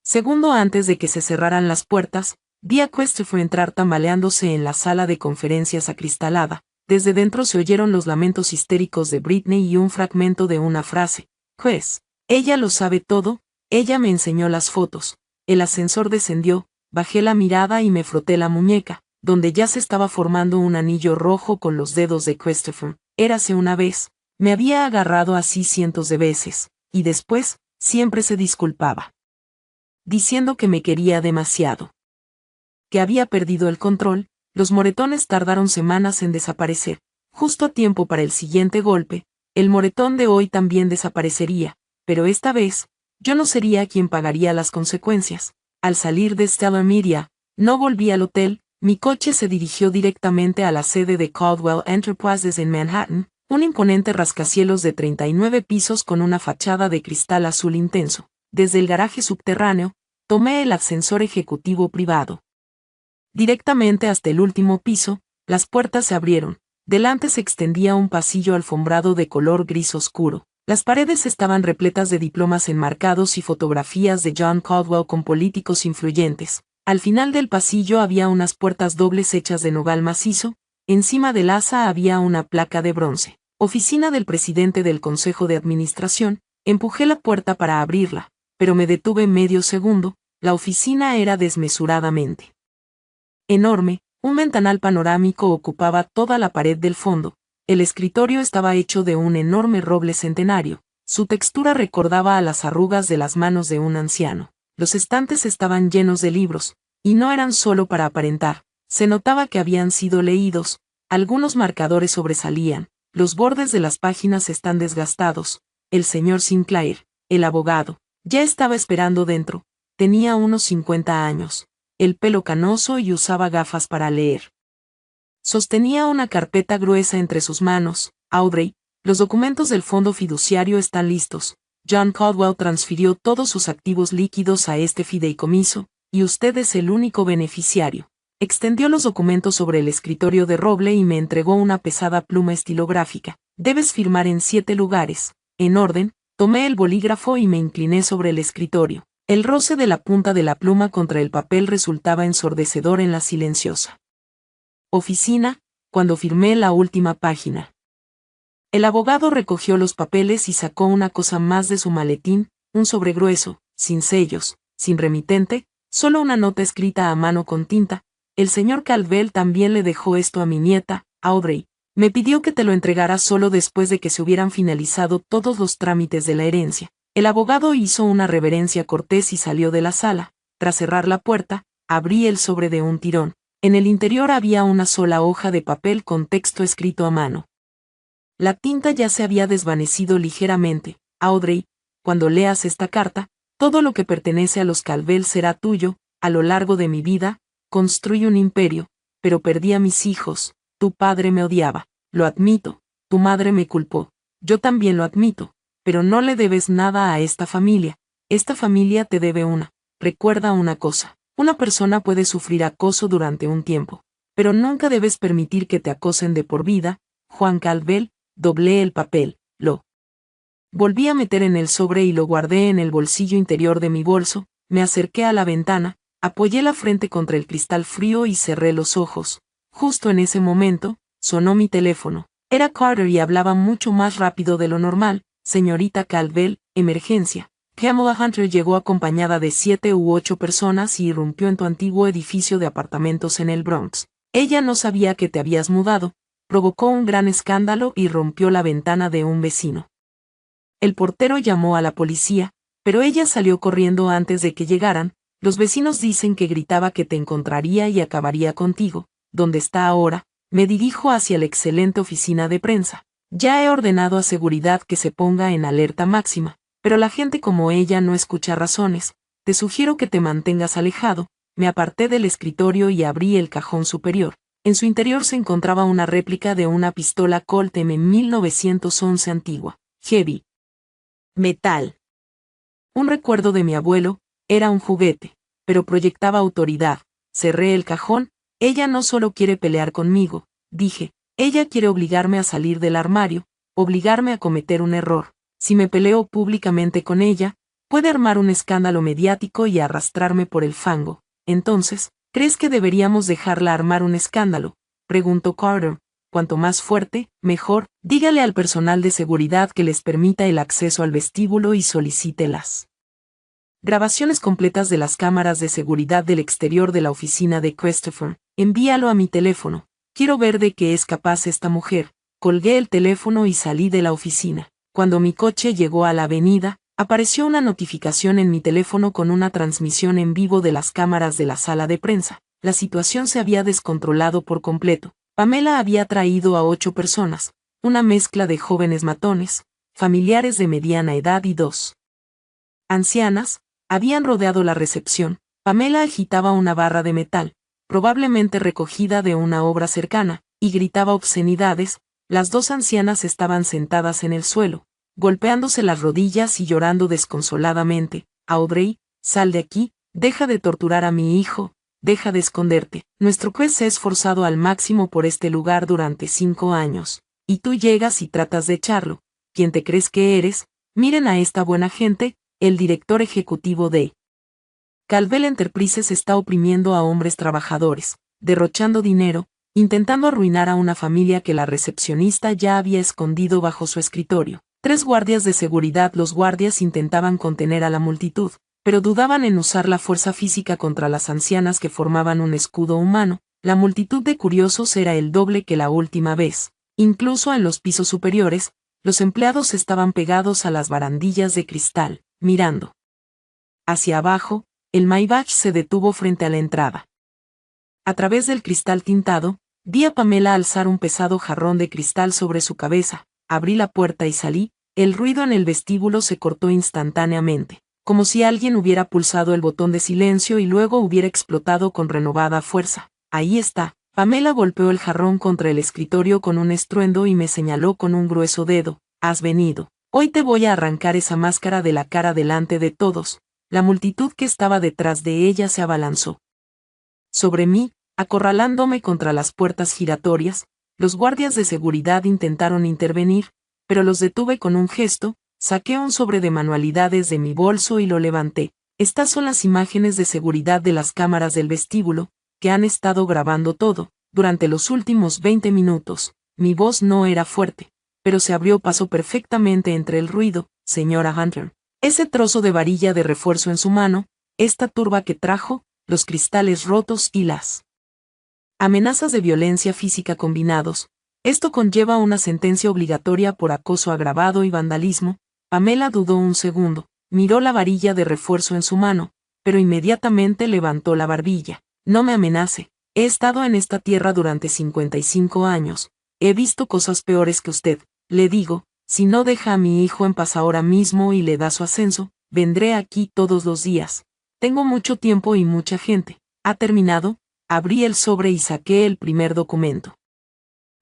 S1: segundo antes de que se cerraran las puertas, vi a Christopher entrar tambaleándose en la sala de conferencias acristalada. Desde dentro se oyeron los lamentos histéricos de Britney y un fragmento de una frase. Chris, ella lo sabe todo, ella me enseñó las fotos. El ascensor descendió, bajé la mirada y me froté la muñeca, donde ya se estaba formando un anillo rojo con los dedos de Christopher. Érase una vez, me había agarrado así cientos de veces, y después, siempre se disculpaba, diciendo que me quería demasiado, que había perdido el control. Los moretones tardaron semanas en desaparecer. Justo a tiempo para el siguiente golpe, el moretón de hoy también desaparecería, pero esta vez, yo no sería quien pagaría las consecuencias. Al salir de Stellar Media, no volví al hotel, mi coche se dirigió directamente a la sede de Caldwell Enterprises en Manhattan, un imponente rascacielos de 39 pisos con una fachada de cristal azul intenso. Desde el garaje subterráneo, tomé el ascensor ejecutivo privado directamente hasta el último piso. Las puertas se abrieron. Delante se extendía un pasillo alfombrado de color gris oscuro. Las paredes estaban repletas de diplomas enmarcados y fotografías de John Caldwell con políticos influyentes. Al final del pasillo había unas puertas dobles hechas de nogal macizo. Encima del asa había una placa de bronce. Oficina del presidente del Consejo de Administración. Empujé la puerta para abrirla, pero me detuve medio segundo. La oficina era desmesuradamente enorme. Un ventanal panorámico ocupaba toda la pared del fondo. El escritorio estaba hecho de un enorme roble centenario. Su textura recordaba a las arrugas de las manos de un anciano. Los estantes estaban llenos de libros, y no eran solo para aparentar. Se notaba que habían sido leídos. Algunos marcadores sobresalían. Los bordes de las páginas están desgastados. El señor Sinclair, el abogado, ya estaba esperando dentro. Tenía unos 50 años. El pelo canoso y usaba gafas para leer. Sostenía una carpeta gruesa entre sus manos. Audrey, los documentos del fondo fiduciario están listos. John Caldwell transfirió todos sus activos líquidos a este fideicomiso, y usted es el único beneficiario. Extendió los documentos sobre el escritorio de roble y me entregó una pesada pluma estilográfica. Debes firmar en 7 lugares. En orden, tomé el bolígrafo y me incliné sobre el escritorio. El roce de la punta de la pluma contra el papel resultaba ensordecedor en la silenciosa oficina, cuando firmé la última página. El abogado recogió los papeles y sacó una cosa más de su maletín, un sobre grueso, sin sellos, sin remitente, solo una nota escrita a mano con tinta. El señor Caldwell también le dejó esto a mi nieta, Audrey. Me pidió que te lo entregara solo después de que se hubieran finalizado todos los trámites de la herencia. El abogado hizo una reverencia cortés y salió de la sala. Tras cerrar la puerta, abrí el sobre de un tirón. En el interior había una sola hoja de papel con texto escrito a mano. La tinta ya se había desvanecido ligeramente. Audrey, cuando leas esta carta, todo lo que pertenece a los Caldwell será tuyo. A lo largo de mi vida, construí un imperio, pero perdí a mis hijos. Tu padre me odiaba. Lo admito. Tu madre me culpó. Yo también lo admito. Pero no le debes nada a esta familia. Esta familia te debe una. Recuerda una cosa. Una persona puede sufrir acoso durante un tiempo, pero nunca debes permitir que te acosen de por vida. Juan Caldwell. Doblé el papel, lo volví a meter en el sobre y lo guardé en el bolsillo interior de mi bolso. Me acerqué a la ventana, apoyé la frente contra el cristal frío y cerré los ojos. Justo en ese momento, sonó mi teléfono. Era Carter y hablaba mucho más rápido de lo normal. Señorita Caldwell, emergencia. Pamela Hunter llegó acompañada de 7 u 8 personas y irrumpió en tu antiguo edificio de apartamentos en el Bronx. Ella no sabía que te habías mudado. Provocó un gran escándalo y rompió la ventana de un vecino. El portero llamó a la policía, pero ella salió corriendo antes de que llegaran. Los vecinos dicen que gritaba que te encontraría y acabaría contigo. ¿Dónde está ahora? Me dirijo hacia la excelente oficina de prensa. Ya he ordenado a seguridad que se ponga en alerta máxima, pero la gente como ella no escucha razones. Te sugiero que te mantengas alejado. Me aparté del escritorio y abrí el cajón superior. En su interior se encontraba una réplica de una pistola Colt M1911 antigua, heavy metal. Un recuerdo de mi abuelo. Era un juguete. pero proyectaba autoridad. Cerré el cajón. Ella no solo quiere pelear conmigo, dije, ella quiere obligarme a salir del armario, obligarme a cometer un error. Si me peleo públicamente con ella, puede armar un escándalo mediático y arrastrarme por el fango. Entonces, ¿crees que deberíamos dejarla armar un escándalo?, preguntó Carter. Cuanto más fuerte, mejor. Dígale al personal de seguridad que les permita el acceso al vestíbulo y solicite las grabaciones completas de las cámaras de seguridad del exterior de la oficina de Christopher. Envíalo a mi teléfono. Quiero ver de qué es capaz esta mujer. Colgué el teléfono y salí de la oficina. Cuando mi coche llegó a la avenida, apareció una notificación en mi teléfono con una transmisión en vivo de las cámaras de la sala de prensa. La situación se había descontrolado por completo. Pamela había traído a 8 personas, una mezcla de jóvenes matones, familiares de mediana edad y 2 ancianas, habían rodeado la recepción. Pamela agitaba una barra de metal, probablemente recogida de una obra cercana, y gritaba obscenidades. Las 2 ancianas estaban sentadas en el suelo, golpeándose las rodillas y llorando desconsoladamente. Audrey, sal de aquí, deja de torturar a mi hijo, deja de esconderte. Nuestro juez se ha esforzado al máximo por este lugar durante 5 años, y tú llegas y tratas de echarlo. ¿Quién te crees que eres? Miren a esta buena gente. El director ejecutivo de Calvel Enterprises está oprimiendo a hombres trabajadores, derrochando dinero, intentando arruinar a una familia que la recepcionista ya había escondido bajo su escritorio. 3 guardias de seguridad. Los guardias intentaban contener a la multitud, pero dudaban en usar la fuerza física contra las ancianas que formaban un escudo humano. La multitud de curiosos era el doble que la última vez. Incluso en los pisos superiores, los empleados estaban pegados a las barandillas de cristal, mirando hacia abajo. El Maybach se detuvo frente a la entrada. A través del cristal tintado, vi a Pamela alzar un pesado jarrón de cristal sobre su cabeza. Abrí la puerta y salí. El ruido en el vestíbulo se cortó instantáneamente, como si alguien hubiera pulsado el botón de silencio y luego hubiera explotado con renovada fuerza. Ahí está. Pamela golpeó el jarrón contra el escritorio con un estruendo y me señaló con un grueso dedo. Has venido. Hoy te voy a arrancar esa máscara de la cara delante de todos. La multitud que estaba detrás de ella se abalanzó sobre mí, acorralándome contra las puertas giratorias. Los guardias de seguridad intentaron intervenir, pero los detuve con un gesto. Saqué un sobre de manualidades de mi bolso y lo levanté. Estas son las imágenes de seguridad de las cámaras del vestíbulo, que han estado grabando todo. Durante los últimos 20 minutos, mi voz no era fuerte, pero se abrió paso perfectamente entre el ruido. Señora Hunter, ese trozo de varilla de refuerzo en su mano, esta turba que trajo, los cristales rotos y las amenazas de violencia física combinados. Esto conlleva una sentencia obligatoria por acoso agravado y vandalismo. Pamela dudó un segundo, miró la varilla de refuerzo en su mano, pero inmediatamente levantó la barbilla. No me amenace. He estado en esta tierra durante 55 años. He visto cosas peores que usted. Le digo, si no deja a mi hijo en paz ahora mismo y le da su ascenso, vendré aquí todos los días. Tengo mucho tiempo y mucha gente. ¿Ha terminado? Abrí el sobre y saqué el primer documento.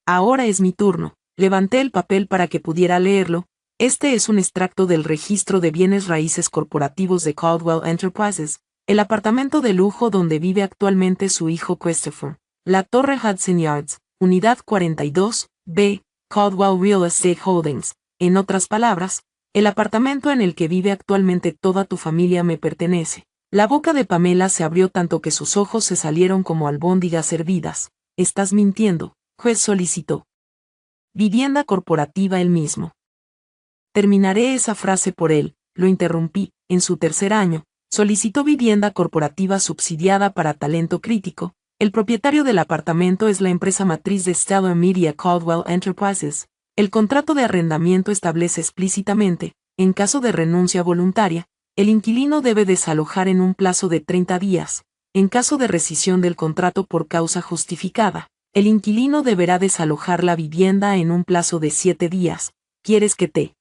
S1: Ahora es mi turno. Levanté el papel para que pudiera leerlo. Este es un extracto del registro de bienes raíces corporativos de Caldwell Enterprises, el apartamento de lujo donde vive actualmente su hijo Christopher. La Torre Hudson Yards, Unidad 42, B, Caldwell Real Estate Holdings. En otras palabras, el apartamento en el que vive actualmente toda tu familia me pertenece. La boca de Pamela se abrió tanto que sus ojos se salieron como albóndigas hervidas. Estás mintiendo, juez solicitó. Vivienda corporativa él mismo. Terminaré esa frase por él, lo interrumpí. En su tercer año, solicitó vivienda corporativa subsidiada para talento crítico. El propietario del apartamento es la empresa matriz de Stellar Media Caldwell Enterprises. El contrato de arrendamiento establece explícitamente, en caso de renuncia voluntaria, el inquilino debe desalojar en un plazo de 30 días. En caso de rescisión del contrato por causa justificada, el inquilino deberá desalojar la vivienda en un plazo de 7 días. ¿Quieres que te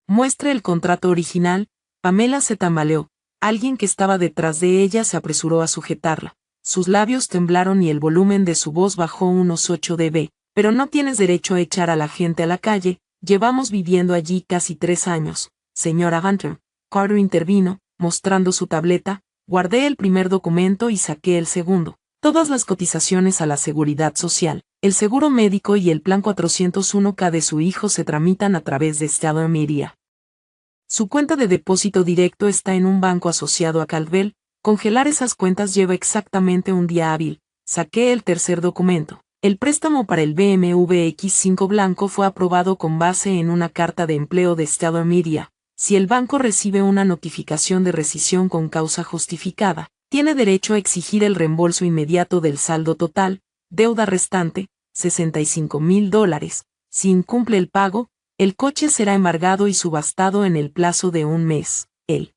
S1: muestre el contrato original? Pamela se tambaleó. Alguien que estaba detrás de ella se apresuró a sujetarla. Sus labios temblaron y el volumen de su voz bajó unos 8 dB. Pero no tienes derecho a echar a la gente a la calle. Llevamos viviendo allí casi 3 años. Señora Hunter. Carter intervino, mostrando su tableta. Guardé el primer documento y saqué el segundo. Todas las cotizaciones a la seguridad social, el seguro médico y el plan 401k de su hijo se tramitan a través de Stellar Media. Su cuenta de depósito directo está en un banco asociado a Caldwell. Congelar esas cuentas lleva exactamente un día hábil. Saqué el tercer documento. El préstamo para el BMW X5 blanco fue aprobado con base en una carta de empleo de Stellar Media. Si el banco recibe una notificación de rescisión con causa justificada, tiene derecho a exigir el reembolso inmediato del saldo total, deuda restante, $65,000. Si incumple el pago, el coche será embargado y subastado en el plazo de un mes. El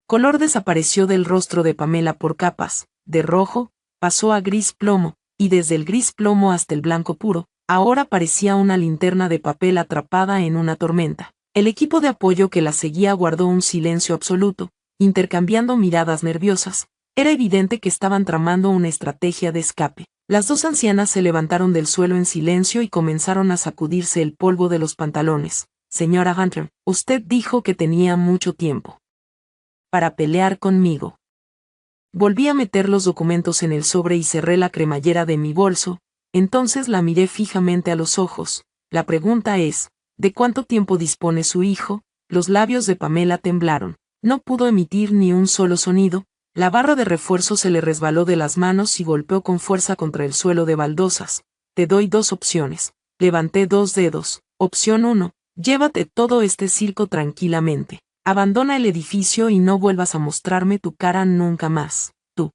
S1: color desapareció del rostro de Pamela por capas, de rojo, pasó a gris plomo, y desde el gris plomo hasta el blanco puro, ahora parecía una linterna de papel atrapada en una tormenta. El equipo de apoyo que la seguía guardó un silencio absoluto, intercambiando miradas nerviosas. Era evidente que estaban tramando una estrategia de escape. Las dos ancianas se levantaron del suelo en silencio y comenzaron a sacudirse el polvo de los pantalones. Señora Hunter, usted dijo que tenía mucho tiempo para pelear conmigo. Volví a meter los documentos en el sobre y cerré la cremallera de mi bolso. Entonces la miré fijamente a los ojos. La pregunta es, ¿de cuánto tiempo dispone su hijo? Los labios de Pamela temblaron. No pudo emitir ni un solo sonido. La barra de refuerzo se le resbaló de las manos y golpeó con fuerza contra el suelo de baldosas. Te doy dos opciones. Levanté dos dedos. Opción 1. Llévate todo este circo tranquilamente. Abandona el edificio y no vuelvas a mostrarme tu cara nunca más. Tu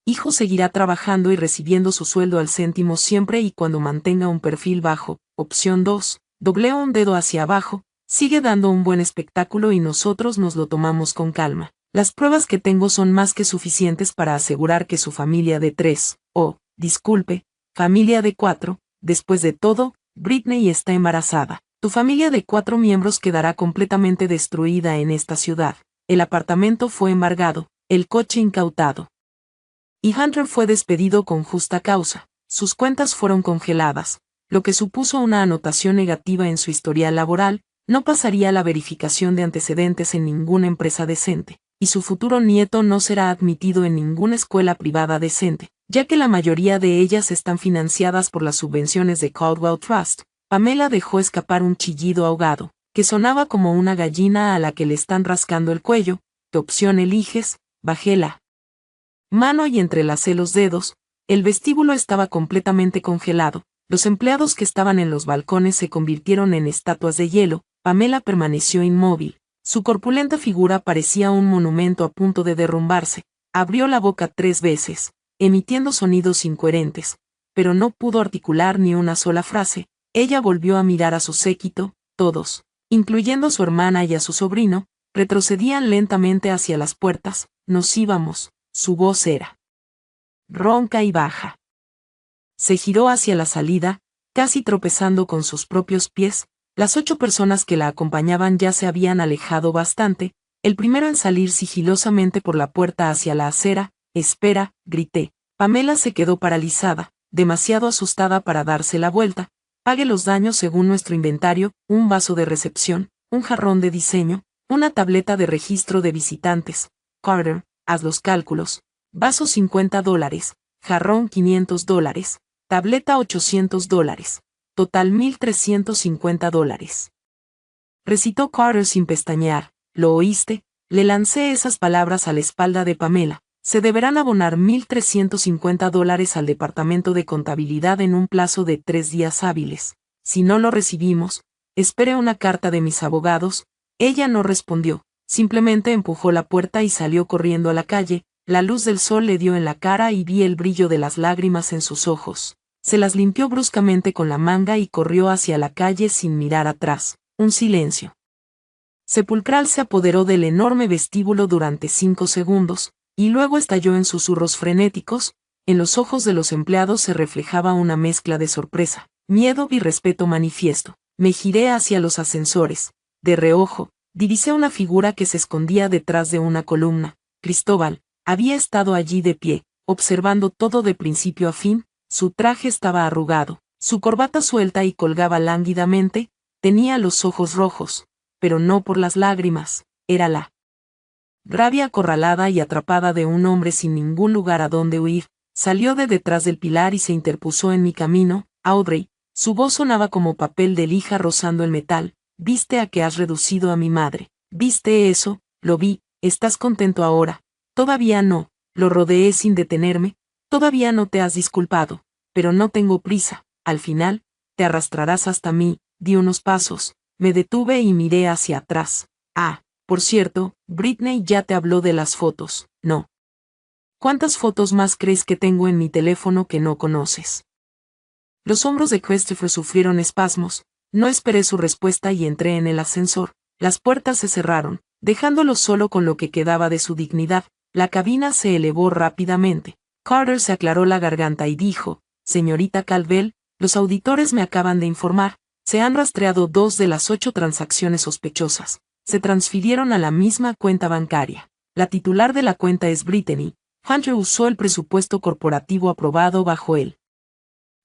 S1: hijo seguirá trabajando y recibiendo su sueldo al céntimo siempre y cuando mantenga un perfil bajo. Opción 2. Dobleo un dedo hacia abajo. Sigue dando un buen espectáculo y nosotros nos lo tomamos con calma. Las pruebas que tengo son más que suficientes para asegurar que su familia de 3, disculpe, familia de 4, después de todo, Britney está embarazada. Tu familia de 4 miembros quedará completamente destruida en esta ciudad. El apartamento fue embargado, el coche incautado. Y Hunter fue despedido con justa causa. Sus cuentas fueron congeladas, lo que supuso una anotación negativa en su historial laboral. No pasaría la verificación de antecedentes en ninguna empresa decente, y su futuro nieto no será admitido en ninguna escuela privada decente, ya que la mayoría de ellas están financiadas por las subvenciones de Caldwell Trust. Pamela dejó escapar un chillido ahogado, que sonaba como una gallina a la que le están rascando el cuello. ¿Qué opción eliges? Bajé la mano y entrelacé los dedos. El vestíbulo estaba completamente congelado. Los empleados que estaban en los balcones se convirtieron en estatuas de hielo. Pamela permaneció inmóvil. Su corpulenta figura parecía un monumento a punto de derrumbarse. Abrió la boca 3 veces, emitiendo sonidos incoherentes, pero no pudo articular ni una sola frase. Ella volvió a mirar a su séquito. Todos, incluyendo a su hermana y a su sobrino, retrocedían lentamente hacia las puertas. Nos íbamos. Su voz era ronca y baja. Se giró hacia la salida, casi tropezando con sus propios pies. Las 8 personas que la acompañaban ya se habían alejado bastante. El primero en salir sigilosamente por la puerta hacia la acera. Espera, grité. Pamela se quedó paralizada, demasiado asustada para darse la vuelta. Pague los daños según nuestro inventario: un vaso de recepción, un jarrón de diseño, una tableta de registro de visitantes. Carter, haz los cálculos. Vaso $50, jarrón $500, tableta $800. Total $1,350. Recitó Carter sin pestañear. ¿Lo oíste? Le lancé esas palabras a la espalda de Pamela. Se deberán abonar $1,350 al departamento de contabilidad en un plazo de 3 días hábiles. Si no lo recibimos, espere una carta de mis abogados. Ella no respondió, simplemente empujó la puerta y salió corriendo a la calle. La luz del sol le dio en la cara y vi el brillo de las lágrimas en sus ojos. Se las limpió bruscamente con la manga y corrió hacia la calle sin mirar atrás. Un silencio sepulcral se apoderó del enorme vestíbulo durante 5 segundos, y luego estalló en susurros frenéticos. En los ojos de los empleados se reflejaba una mezcla de sorpresa, miedo y respeto manifiesto. Me giré hacia los ascensores. De reojo, divisé una figura que se escondía detrás de una columna. Cristóbal había estado allí de pie, observando todo de principio a fin. Su traje estaba arrugado, su corbata suelta y colgaba lánguidamente. Tenía los ojos rojos, pero no por las lágrimas, era la Rabia acorralada y atrapada de un hombre sin ningún lugar a donde huir, salió de detrás del pilar y se interpuso en mi camino. Audrey, su voz sonaba como papel de lija rozando el metal. ¿Viste a que has reducido a mi madre? ¿Viste eso? Lo vi. ¿Estás contento ahora? Todavía no. Lo rodeé sin detenerme. Todavía no te has disculpado. Pero no tengo prisa. Al final, te arrastrarás hasta mí. Di unos pasos. Me detuve y miré hacia atrás. Ah, por cierto, Britney ya te habló de las fotos, ¿no? ¿Cuántas fotos más crees que tengo en mi teléfono que no conoces? Los hombros de Christopher sufrieron espasmos. No esperé su respuesta y entré en el ascensor. Las puertas se cerraron, dejándolo solo con lo que quedaba de su dignidad. La cabina se elevó rápidamente. Carter se aclaró la garganta y dijo: «Señorita Caldwell, los auditores me acaban de informar. Se han rastreado 2 de las 8 transacciones sospechosas. Se transfirieron a la misma cuenta bancaria. La titular de la cuenta es Brittany. Hunter usó el presupuesto corporativo aprobado bajo el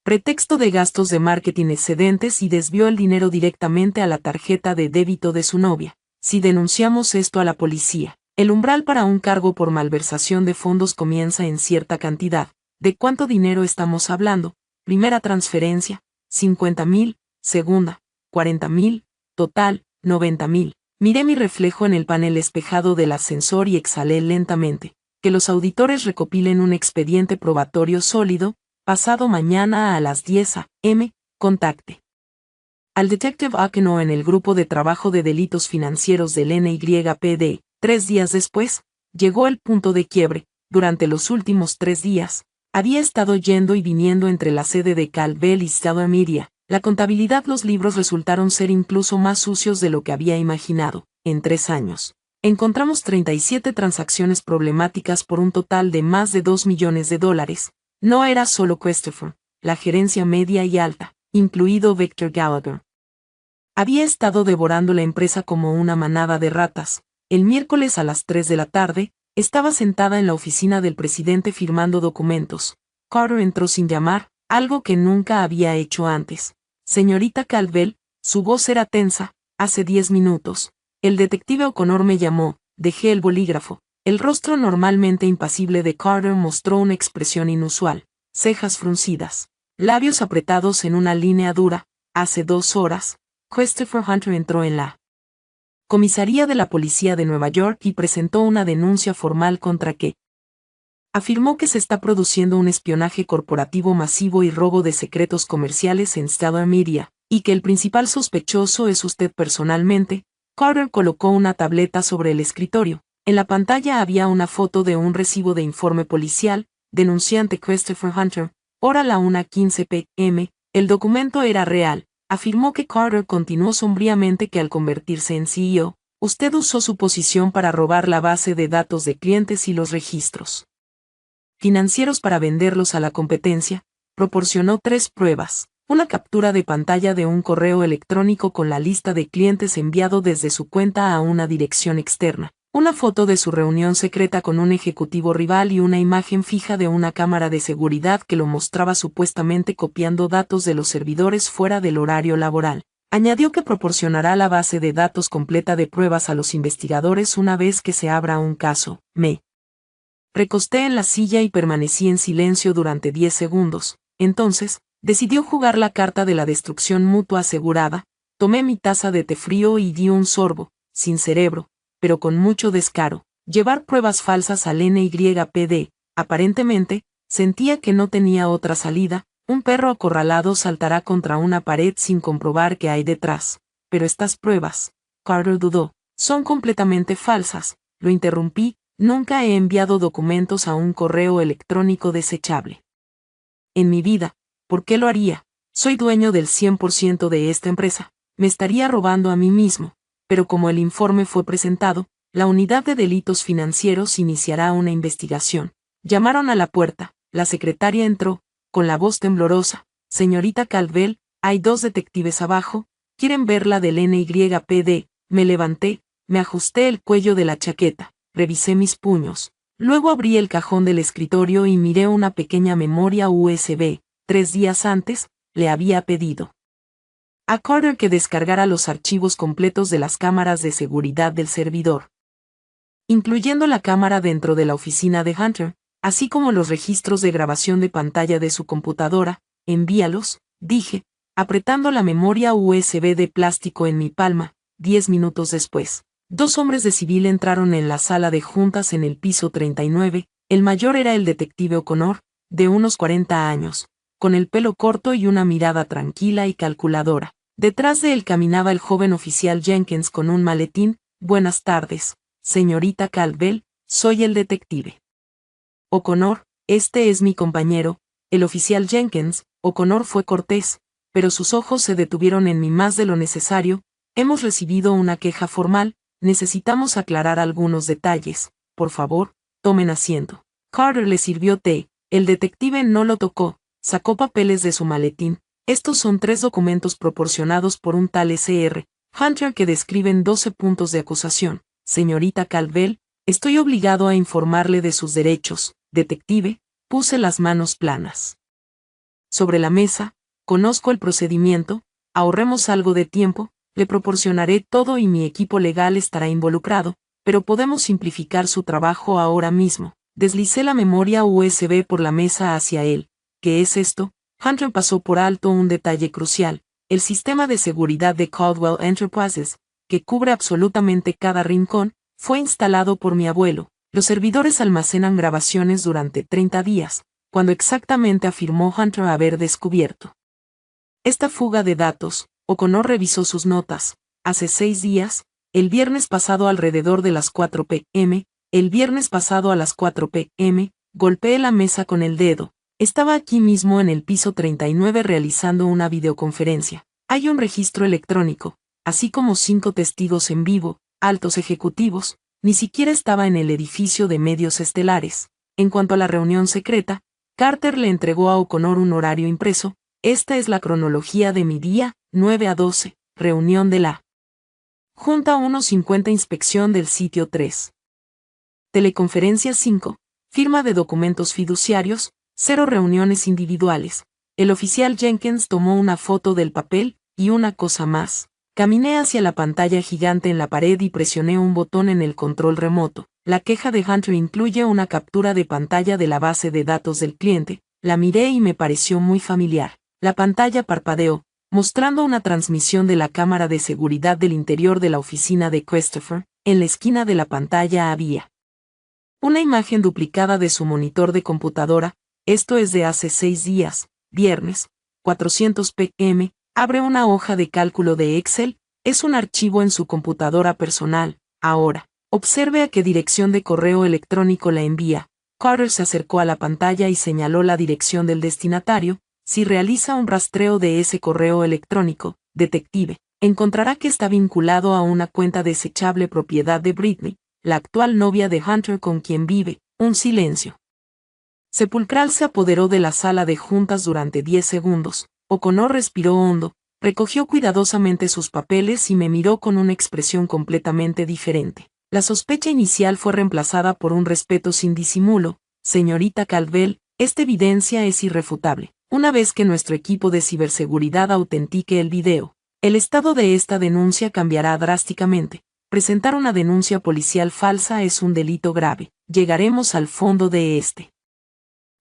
S1: pretexto de gastos de marketing excedentes y desvió el dinero directamente a la tarjeta de débito de su novia. Si denunciamos esto a la policía, el umbral para un cargo por malversación de fondos comienza en cierta cantidad. ¿De cuánto dinero estamos hablando? Primera transferencia, 50,000, segunda, 40,000, total, 90,000. Miré mi reflejo en el panel espejado del ascensor y exhalé lentamente. Que los auditores recopilen un expediente probatorio sólido. Pasado mañana a las 10 a.m., contacte al Detective Akeno en el grupo de trabajo de delitos financieros del NYPD. 3 días después, llegó el punto de quiebre. Durante los últimos 3 días, había estado yendo y viniendo entre la sede de Caldwell y Southern Media. La contabilidad, los libros resultaron ser incluso más sucios de lo que había imaginado. En 3 años, encontramos 37 transacciones problemáticas por un total de más de $2 millones. No era solo Christopher, la gerencia media y alta, incluido Victor Gallagher, había estado devorando la empresa como una manada de ratas. El miércoles a las 3 de la tarde, estaba sentada en la oficina del presidente firmando documentos. Carter entró sin llamar, algo que nunca había hecho antes. «Señorita Caldwell», su voz era tensa. «Hace 10 minutos. El detective O'Connor me llamó». Dejé el bolígrafo. El rostro normalmente impasible de Carter mostró una expresión inusual. Cejas fruncidas. Labios apretados en una línea dura. «Hace 2 horas. Christopher Hunter entró en la comisaría de la policía de Nueva York y presentó una denuncia formal contra que afirmó que se está produciendo un espionaje corporativo masivo y robo de secretos comerciales en Stellar Media, y que el principal sospechoso es usted personalmente». Carter colocó una tableta sobre el escritorio. En la pantalla había una foto de un recibo de informe policial. Denunciante Christopher Hunter, hora la 1:15 p.m. El documento era real. Afirmó que Carter continuó sombríamente que al convertirse en CEO, usted usó su posición para robar la base de datos de clientes y los registros financieros para venderlos a la competencia. Proporcionó 3 pruebas. Una captura de pantalla de un correo electrónico con la lista de clientes enviado desde su cuenta a una dirección externa. Una foto de su reunión secreta con un ejecutivo rival y una imagen fija de una cámara de seguridad que lo mostraba supuestamente copiando datos de los servidores fuera del horario laboral. Añadió que proporcionará la base de datos completa de pruebas a los investigadores una vez que se abra un caso. Me recosté en la silla y permanecí en silencio durante 10 segundos. Entonces, decidió jugar la carta de la destrucción mutua asegurada. Tomé mi taza de té frío y di un sorbo, sin cerebro, pero con mucho descaro. Llevar pruebas falsas al NYPD. Aparentemente, sentía que no tenía otra salida. Un perro acorralado saltará contra una pared sin comprobar qué hay detrás. Pero estas pruebas, Carter dudó, son completamente falsas. Lo interrumpí. Nunca he enviado documentos a un correo electrónico desechable en mi vida. ¿Por qué lo haría? Soy dueño del 100% de esta empresa. Me estaría robando a mí mismo. Pero como el informe fue presentado, la unidad de delitos financieros iniciará una investigación. Llamaron a la puerta. La secretaria entró, con la voz temblorosa. «Señorita Caldwell, hay 2 detectives abajo. ¿Quieren ver la del NYPD?» Me levanté, me ajusté el cuello de la chaqueta. Revisé mis puños. Luego abrí el cajón del escritorio y miré una pequeña memoria USB. 3 días antes, le había pedido a Carter que descargara los archivos completos de las cámaras de seguridad del servidor. incluyendo la cámara dentro de la oficina de Hunter, así como los registros de grabación de pantalla de su computadora. Envíalos, dije, apretando la memoria USB de plástico en mi palma. 10 minutos después, 2 hombres de civil entraron en la sala de juntas en el piso 39, el mayor era el detective O'Connor, de unos 40 años, con el pelo corto y una mirada tranquila y calculadora. Detrás de él caminaba el joven oficial Jenkins con un maletín. Buenas tardes, señorita Caldwell, soy el detective O'Connor, este es mi compañero, el oficial Jenkins. O'Connor fue cortés, pero sus ojos se detuvieron en mí más de lo necesario. Hemos recibido una queja formal, necesitamos aclarar algunos detalles. Por favor, tomen asiento. Carter le sirvió té, el detective no lo tocó, sacó papeles de su maletín. Estos son 3 documentos proporcionados por un tal S.R. Hunter que describen 12 puntos de acusación. Señorita Caldwell, estoy obligado a informarle de sus derechos. Detective, puse las manos planas sobre la mesa. Conozco el procedimiento, ahorremos algo de tiempo, le proporcionaré todo y mi equipo legal estará involucrado, pero podemos simplificar su trabajo ahora mismo. Deslicé la memoria USB por la mesa hacia él. ¿Qué es esto? Hunter pasó por alto un detalle crucial. El sistema de seguridad de Caldwell Enterprises, que cubre absolutamente cada rincón, fue instalado por mi abuelo. Los servidores almacenan grabaciones durante 30 días, cuando exactamente afirmó Hunter haber descubierto esta fuga de datos. O'Connor revisó sus notas. Hace 6 días, el viernes pasado alrededor de las 4 p.m., el viernes pasado a las 4 p.m., golpeé la mesa con el dedo. Estaba aquí mismo en el piso 39 realizando una videoconferencia. Hay un registro electrónico, así como 5 testigos en vivo, altos ejecutivos. Ni siquiera estaba en el edificio de medios estelares. En cuanto a la reunión secreta, Carter le entregó a O'Connor un horario impreso. Esta es la cronología de mi día, 9 a 12, reunión de la Junta 1:50 inspección del sitio 3. Teleconferencia 5, firma de documentos fiduciarios, 0 reuniones individuales. El oficial Jenkins tomó una foto del papel, y una cosa más. Caminé hacia la pantalla gigante en la pared y presioné un botón en el control remoto. La queja de Hunter incluye una captura de pantalla de la base de datos del cliente. La miré y me pareció muy familiar. La pantalla parpadeó, mostrando una transmisión de la cámara de seguridad del interior de la oficina de Christopher. En la esquina de la pantalla había una imagen duplicada de su monitor de computadora. Esto es de hace 6 días, viernes, 400 p.m. Abre una hoja de cálculo de Excel, es un archivo en su computadora personal. Ahora, observe a qué dirección de correo electrónico la envía. Carter se acercó a la pantalla y señaló la dirección del destinatario. Si realiza un rastreo de ese correo electrónico, detective, encontrará que está vinculado a una cuenta desechable propiedad de Britney, la actual novia de Hunter con quien vive. Un silencio sepulcral se apoderó de la sala de juntas durante 10 segundos. O'Connor respiró hondo, recogió cuidadosamente sus papeles y me miró con una expresión completamente diferente. La sospecha inicial fue reemplazada por un respeto sin disimulo. Señorita Caldwell, esta evidencia es irrefutable. Una vez que nuestro equipo de ciberseguridad autentique el video, el estado de esta denuncia cambiará drásticamente. Presentar una denuncia policial falsa es un delito grave. Llegaremos al fondo de este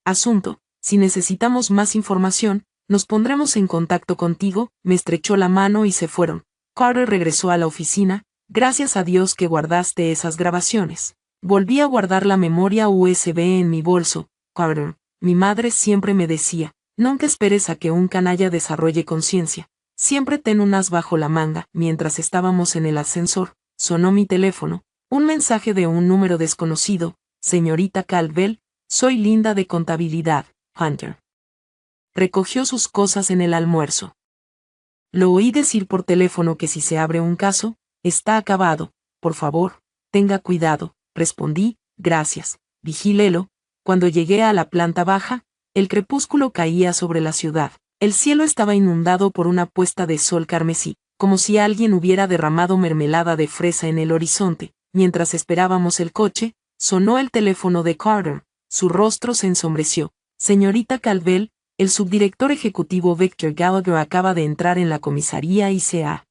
S1: asunto. Si necesitamos más información, nos pondremos en contacto contigo. Me estrechó la mano y se fueron. Carter regresó a la oficina. Gracias a Dios que guardaste esas grabaciones. Volví a guardar la memoria USB en mi bolso. Carter, mi madre siempre me decía, nunca esperes a que un canalla desarrolle conciencia. Siempre ten un as bajo la manga. Mientras estábamos en el ascensor, sonó mi teléfono. Un mensaje de un número desconocido. Señorita Caldwell, soy Linda de contabilidad. Hunter recogió sus cosas en el almuerzo. Lo oí decir por teléfono que si se abre un caso, está acabado. Por favor, tenga cuidado, respondí. Gracias. Vigílelo. Cuando llegué a la planta baja, el crepúsculo caía sobre la ciudad. El cielo estaba inundado por una puesta de sol carmesí, como si alguien hubiera derramado mermelada de fresa en el horizonte. Mientras esperábamos el coche, sonó el teléfono de Carter. Su rostro se ensombreció. Señorita Caldwell, el subdirector ejecutivo Victor Gallagher acaba de entrar en la comisaría y se ha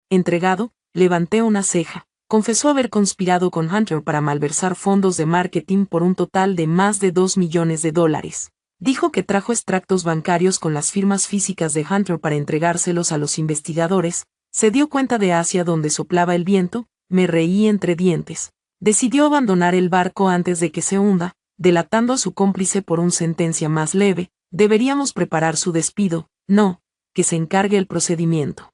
S1: entregado. Levanté una ceja. confesó haber conspirado con Hunter para malversar fondos de marketing por un total de más de $2 millones. Dijo que trajo extractos bancarios con las firmas físicas de Hunter para entregárselos a los investigadores. Se dio cuenta de hacia dónde soplaba el viento. Me reí entre dientes. Decidió abandonar el barco antes de que se hunda, delatando a su cómplice por una sentencia más leve. Deberíamos preparar su despido, no, que se encargue el procedimiento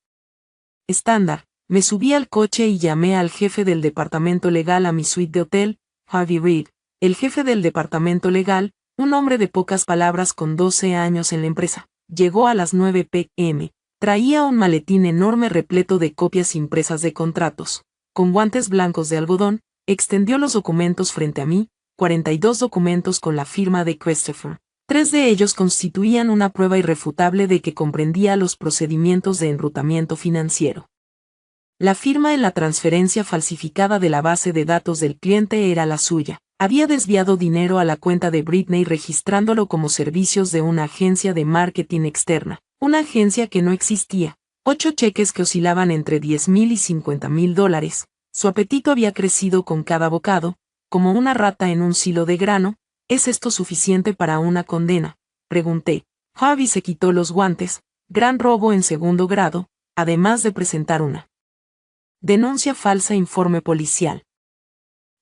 S1: estándar. Me subí al coche y llamé al jefe del departamento legal a mi suite de hotel, Harvey Reed. El jefe del departamento legal, un hombre de pocas palabras con 12 años en la empresa, llegó a las 9 p.m. Traía un maletín enorme repleto de copias impresas de contratos. Con guantes blancos de algodón, extendió los documentos frente a mí, 42 documentos con la firma de Christopher. 3 de ellos constituían una prueba irrefutable de que comprendía los procedimientos de enrutamiento financiero. La firma en la transferencia falsificada de la base de datos del cliente era la suya. Había desviado dinero a la cuenta de Britney registrándolo como servicios de una agencia de marketing externa, una agencia que no existía. 8 cheques que oscilaban entre $10,000 y $50,000. Su apetito había crecido con cada bocado, como una rata en un silo de grano. ¿Es esto suficiente para una condena?, pregunté. Harvey se quitó los guantes. Gran robo en segundo grado, además de presentar una denuncia falsa. Informe policial.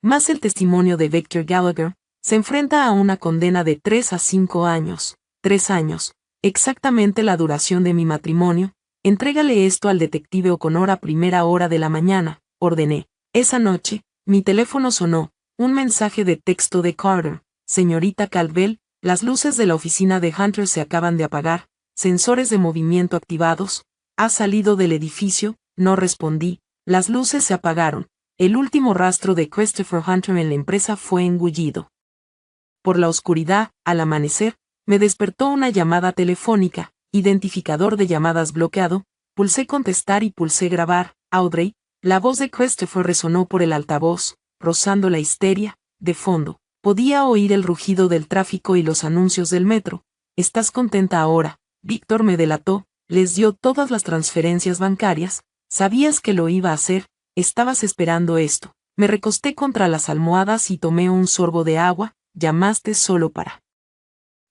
S1: Más el testimonio de Victor Gallagher, se enfrenta a una condena de 3 a 5 años. 3 años, exactamente la duración de mi matrimonio. Entrégale esto al detective O'Connor a primera hora de la mañana, ordené. Esa noche, mi teléfono sonó, un mensaje de texto de Carter. Señorita Caldwell, las luces de la oficina de Hunter se acaban de apagar, sensores de movimiento activados. ¿Ha salido del edificio? No respondí. Las luces se apagaron. El último rastro de Christopher Hunter en la empresa fue engullido por la oscuridad. Al amanecer, me despertó una llamada telefónica, identificador de llamadas bloqueado. Pulsé contestar y pulsé grabar. Audrey, la voz de Christopher resonó por el altavoz, rozando la histeria. De fondo, podía oír el rugido del tráfico y los anuncios del metro. ¿Estás contenta ahora? Víctor me delató, les dio todas las transferencias bancarias. Sabías que lo iba a hacer. Estabas esperando esto. Me recosté contra las almohadas y tomé un sorbo de agua. Llamaste solo para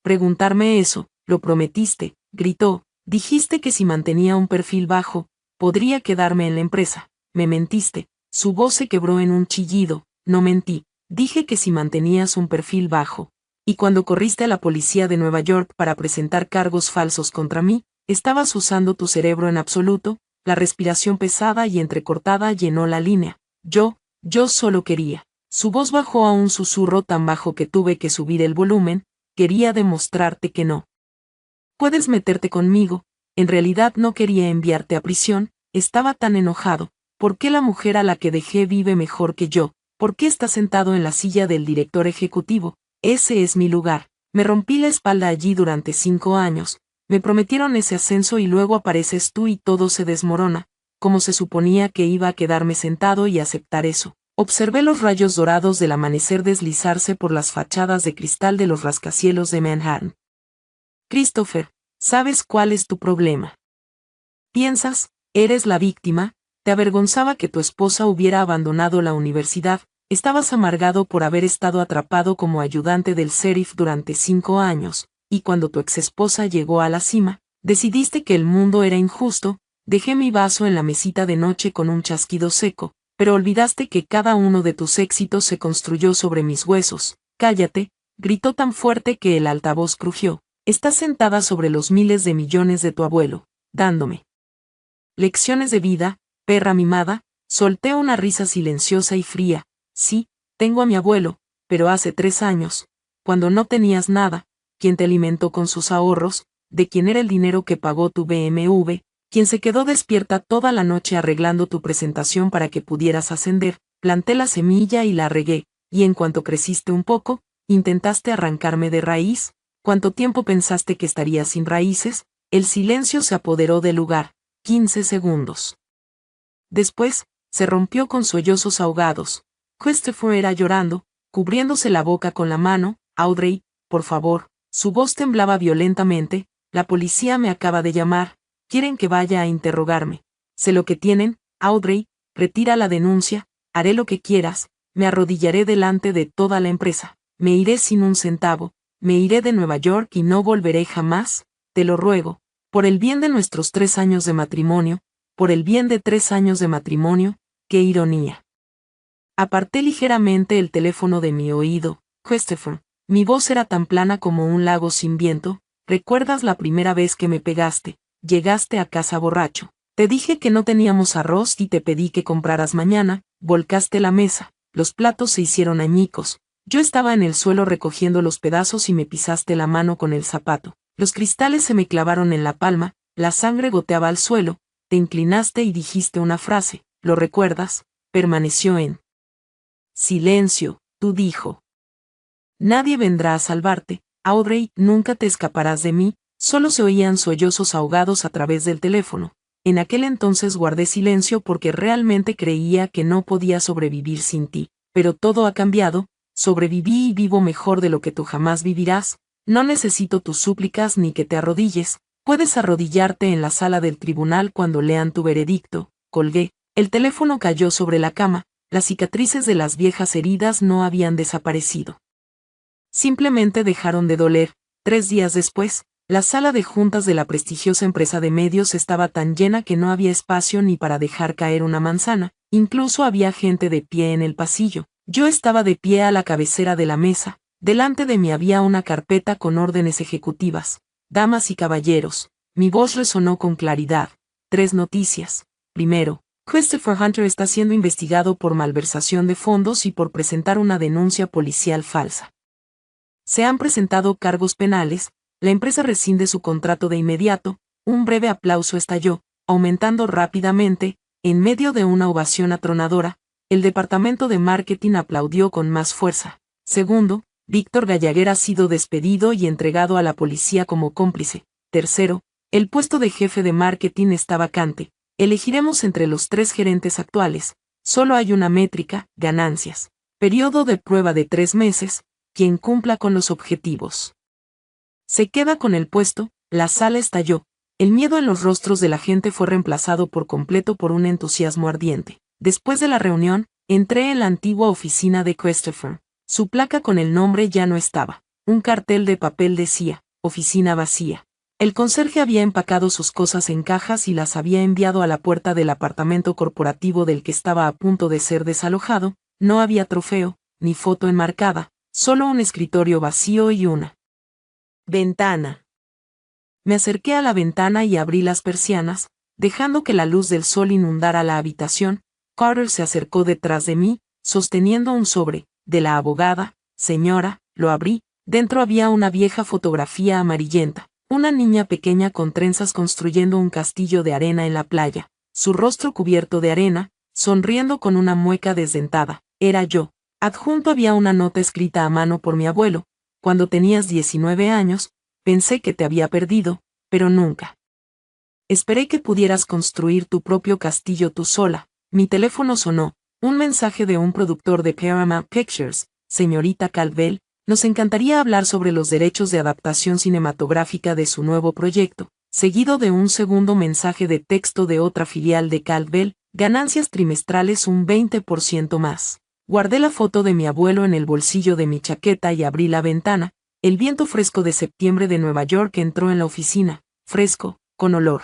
S1: preguntarme eso. Lo prometiste, gritó. Dijiste que si mantenía un perfil bajo, podría quedarme en la empresa. Me mentiste. Su voz se quebró en un chillido. No mentí. Dije que si mantenías un perfil bajo. Y cuando corriste a la policía de Nueva York para presentar cargos falsos contra mí, estabas usando tu cerebro en absoluto. La respiración pesada y entrecortada llenó la línea. Yo solo quería. Su voz bajó a un susurro tan bajo que tuve que subir el volumen. Quería demostrarte que no puedes meterte conmigo. En realidad no quería enviarte a prisión. Estaba tan enojado. ¿Por qué la mujer a la que dejé vive mejor que yo? ¿Por qué está sentado en la silla del director ejecutivo? Ese es mi lugar. Me rompí la espalda allí durante 5 años. Me prometieron ese ascenso y luego apareces tú y todo se desmorona. Como se suponía que iba a quedarme sentado y aceptar eso. Observé los rayos dorados del amanecer deslizarse por las fachadas de cristal de los rascacielos de Manhattan. Christopher, ¿sabes cuál es tu problema? Piensas, eres la víctima. Te avergonzaba que tu esposa hubiera abandonado la universidad. Estabas amargado por haber estado atrapado como ayudante del sheriff durante 5 años. Y cuando tu exesposa llegó a la cima, decidiste que el mundo era injusto. Dejé mi vaso en la mesita de noche con un chasquido seco, pero olvidaste que cada uno de tus éxitos se construyó sobre mis huesos. Cállate, gritó tan fuerte que el altavoz crujió. Estás sentada sobre los miles de millones de tu abuelo, dándome lecciones de vida, perra mimada. Solté una risa silenciosa y fría. Sí, tengo a mi abuelo, pero hace 3 años, cuando no tenías nada, quien te alimentó con sus ahorros, de quien era el dinero que pagó tu BMW, quien se quedó despierta toda la noche arreglando tu presentación para que pudieras ascender. Planté la semilla y la regué, y en cuanto creciste un poco, intentaste arrancarme de raíz. ¿Cuánto tiempo pensaste que estaría sin raíces? El silencio se apoderó del lugar. 15 segundos. Después, se rompió con sollozos ahogados. Christopher era llorando, cubriéndose la boca con la mano. Audrey, por favor. Su voz temblaba violentamente. La policía me acaba de llamar. Quieren que vaya a interrogarme. Sé lo que tienen. Audrey, retira la denuncia. haré lo que quieras, me arrodillaré delante de toda la empresa, me iré sin un centavo, me iré de Nueva York y no volveré jamás, te lo ruego, por el bien de nuestros 3 años de matrimonio, por el bien de 3 años de matrimonio, qué ironía. Aparté ligeramente el teléfono de mi oído. Christopher, mi voz era tan plana como un lago sin viento. ¿Recuerdas la primera vez que me pegaste? Llegaste a casa borracho. Te dije que no teníamos arroz y te pedí que compraras mañana, volcaste la mesa, los platos se hicieron añicos. Yo estaba en el suelo recogiendo los pedazos y me pisaste la mano con el zapato. Los cristales se me clavaron en la palma, la sangre goteaba al suelo, te inclinaste y dijiste una frase, ¿lo recuerdas? Permaneció en silencio, tú dijo. Nadie vendrá a salvarte, Audrey, nunca te escaparás de mí. Solo se oían sollozos ahogados a través del teléfono. En aquel entonces guardé silencio porque realmente creía que no podía sobrevivir sin ti. Pero todo ha cambiado, sobreviví y vivo mejor de lo que tú jamás vivirás. No necesito tus súplicas ni que te arrodilles. Puedes arrodillarte en la sala del tribunal cuando lean tu veredicto. Colgué. El teléfono cayó sobre la cama. Las cicatrices de las viejas heridas no habían desaparecido. Simplemente dejaron de doler. 3 días después, la sala de juntas de la prestigiosa empresa de medios estaba tan llena que no había espacio ni para dejar caer una manzana, incluso había gente de pie en el pasillo. Yo estaba de pie a la cabecera de la mesa, delante de mí había una carpeta con órdenes ejecutivas. Damas y caballeros, mi voz resonó con claridad. 3 noticias. Primero, Christopher Hunter está siendo investigado por malversación de fondos y por presentar una denuncia policial falsa. Se han presentado cargos penales, la empresa rescinde su contrato de inmediato, un breve aplauso estalló, aumentando rápidamente, en medio de una ovación atronadora, el departamento de marketing aplaudió con más fuerza. Segundo, Víctor Gallagher ha sido despedido y entregado a la policía como cómplice. Tercero, el puesto de jefe de marketing está vacante, elegiremos entre los 3 gerentes actuales, solo hay una métrica, ganancias. Periodo de prueba de 3 meses, quien cumpla con los objetivos se queda con el puesto. La sala estalló. El miedo en los rostros de la gente fue reemplazado por completo por un entusiasmo ardiente. Después de la reunión, entré en la antigua oficina de Christopher. Su placa con el nombre ya no estaba. Un cartel de papel decía, oficina vacía. El conserje había empacado sus cosas en cajas y las había enviado a la puerta del apartamento corporativo del que estaba a punto de ser desalojado. No había trofeo, ni foto enmarcada, solo un escritorio vacío y una ventana. Me acerqué a la ventana y abrí las persianas, dejando que la luz del sol inundara la habitación. Carter se acercó detrás de mí, sosteniendo un sobre, de la abogada. Señora, lo abrí. Dentro había una vieja fotografía amarillenta, una niña pequeña con trenzas construyendo un castillo de arena en la playa, su rostro cubierto de arena, sonriendo con una mueca desdentada. Era yo. Adjunto había una nota escrita a mano por mi abuelo. Cuando tenías 19 años, pensé que te había perdido, pero nunca. Esperé que pudieras construir tu propio castillo tú sola. Mi teléfono sonó, un mensaje de un productor de Paramount Pictures. Señorita Caldwell, nos encantaría hablar sobre los derechos de adaptación cinematográfica de su nuevo proyecto, seguido de un segundo mensaje de texto de otra filial de Caldwell, ganancias trimestrales un 20% más. Guardé la foto de mi abuelo en el bolsillo de mi chaqueta y abrí la ventana. El viento fresco de septiembre de Nueva York entró en la oficina, fresco, con olor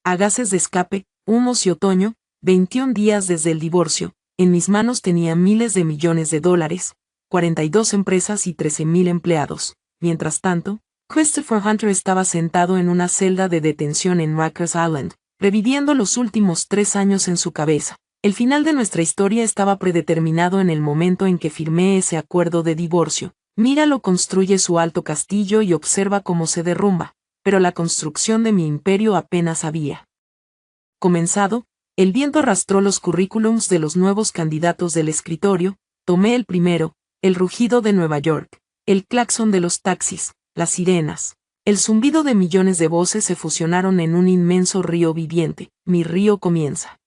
S1: a gases de escape, humos y otoño. 21 días desde el divorcio, en mis manos tenía miles de millones de dólares, 42 empresas y 13,000 empleados. Mientras tanto, Christopher Hunter estaba sentado en una celda de detención en Rikers Island, reviviendo los últimos 3 años en su cabeza. El final de nuestra historia estaba predeterminado en el momento en que firmé ese acuerdo de divorcio. Míralo, construye su alto castillo y observa cómo se derrumba. Pero la construcción de mi imperio apenas había comenzado. El viento arrastró los currículums de los nuevos candidatos del escritorio. Tomé el primero, el rugido de Nueva York, el claxon de los taxis, las sirenas. El zumbido de millones de voces se fusionaron en un inmenso río viviente. Mi río comienza.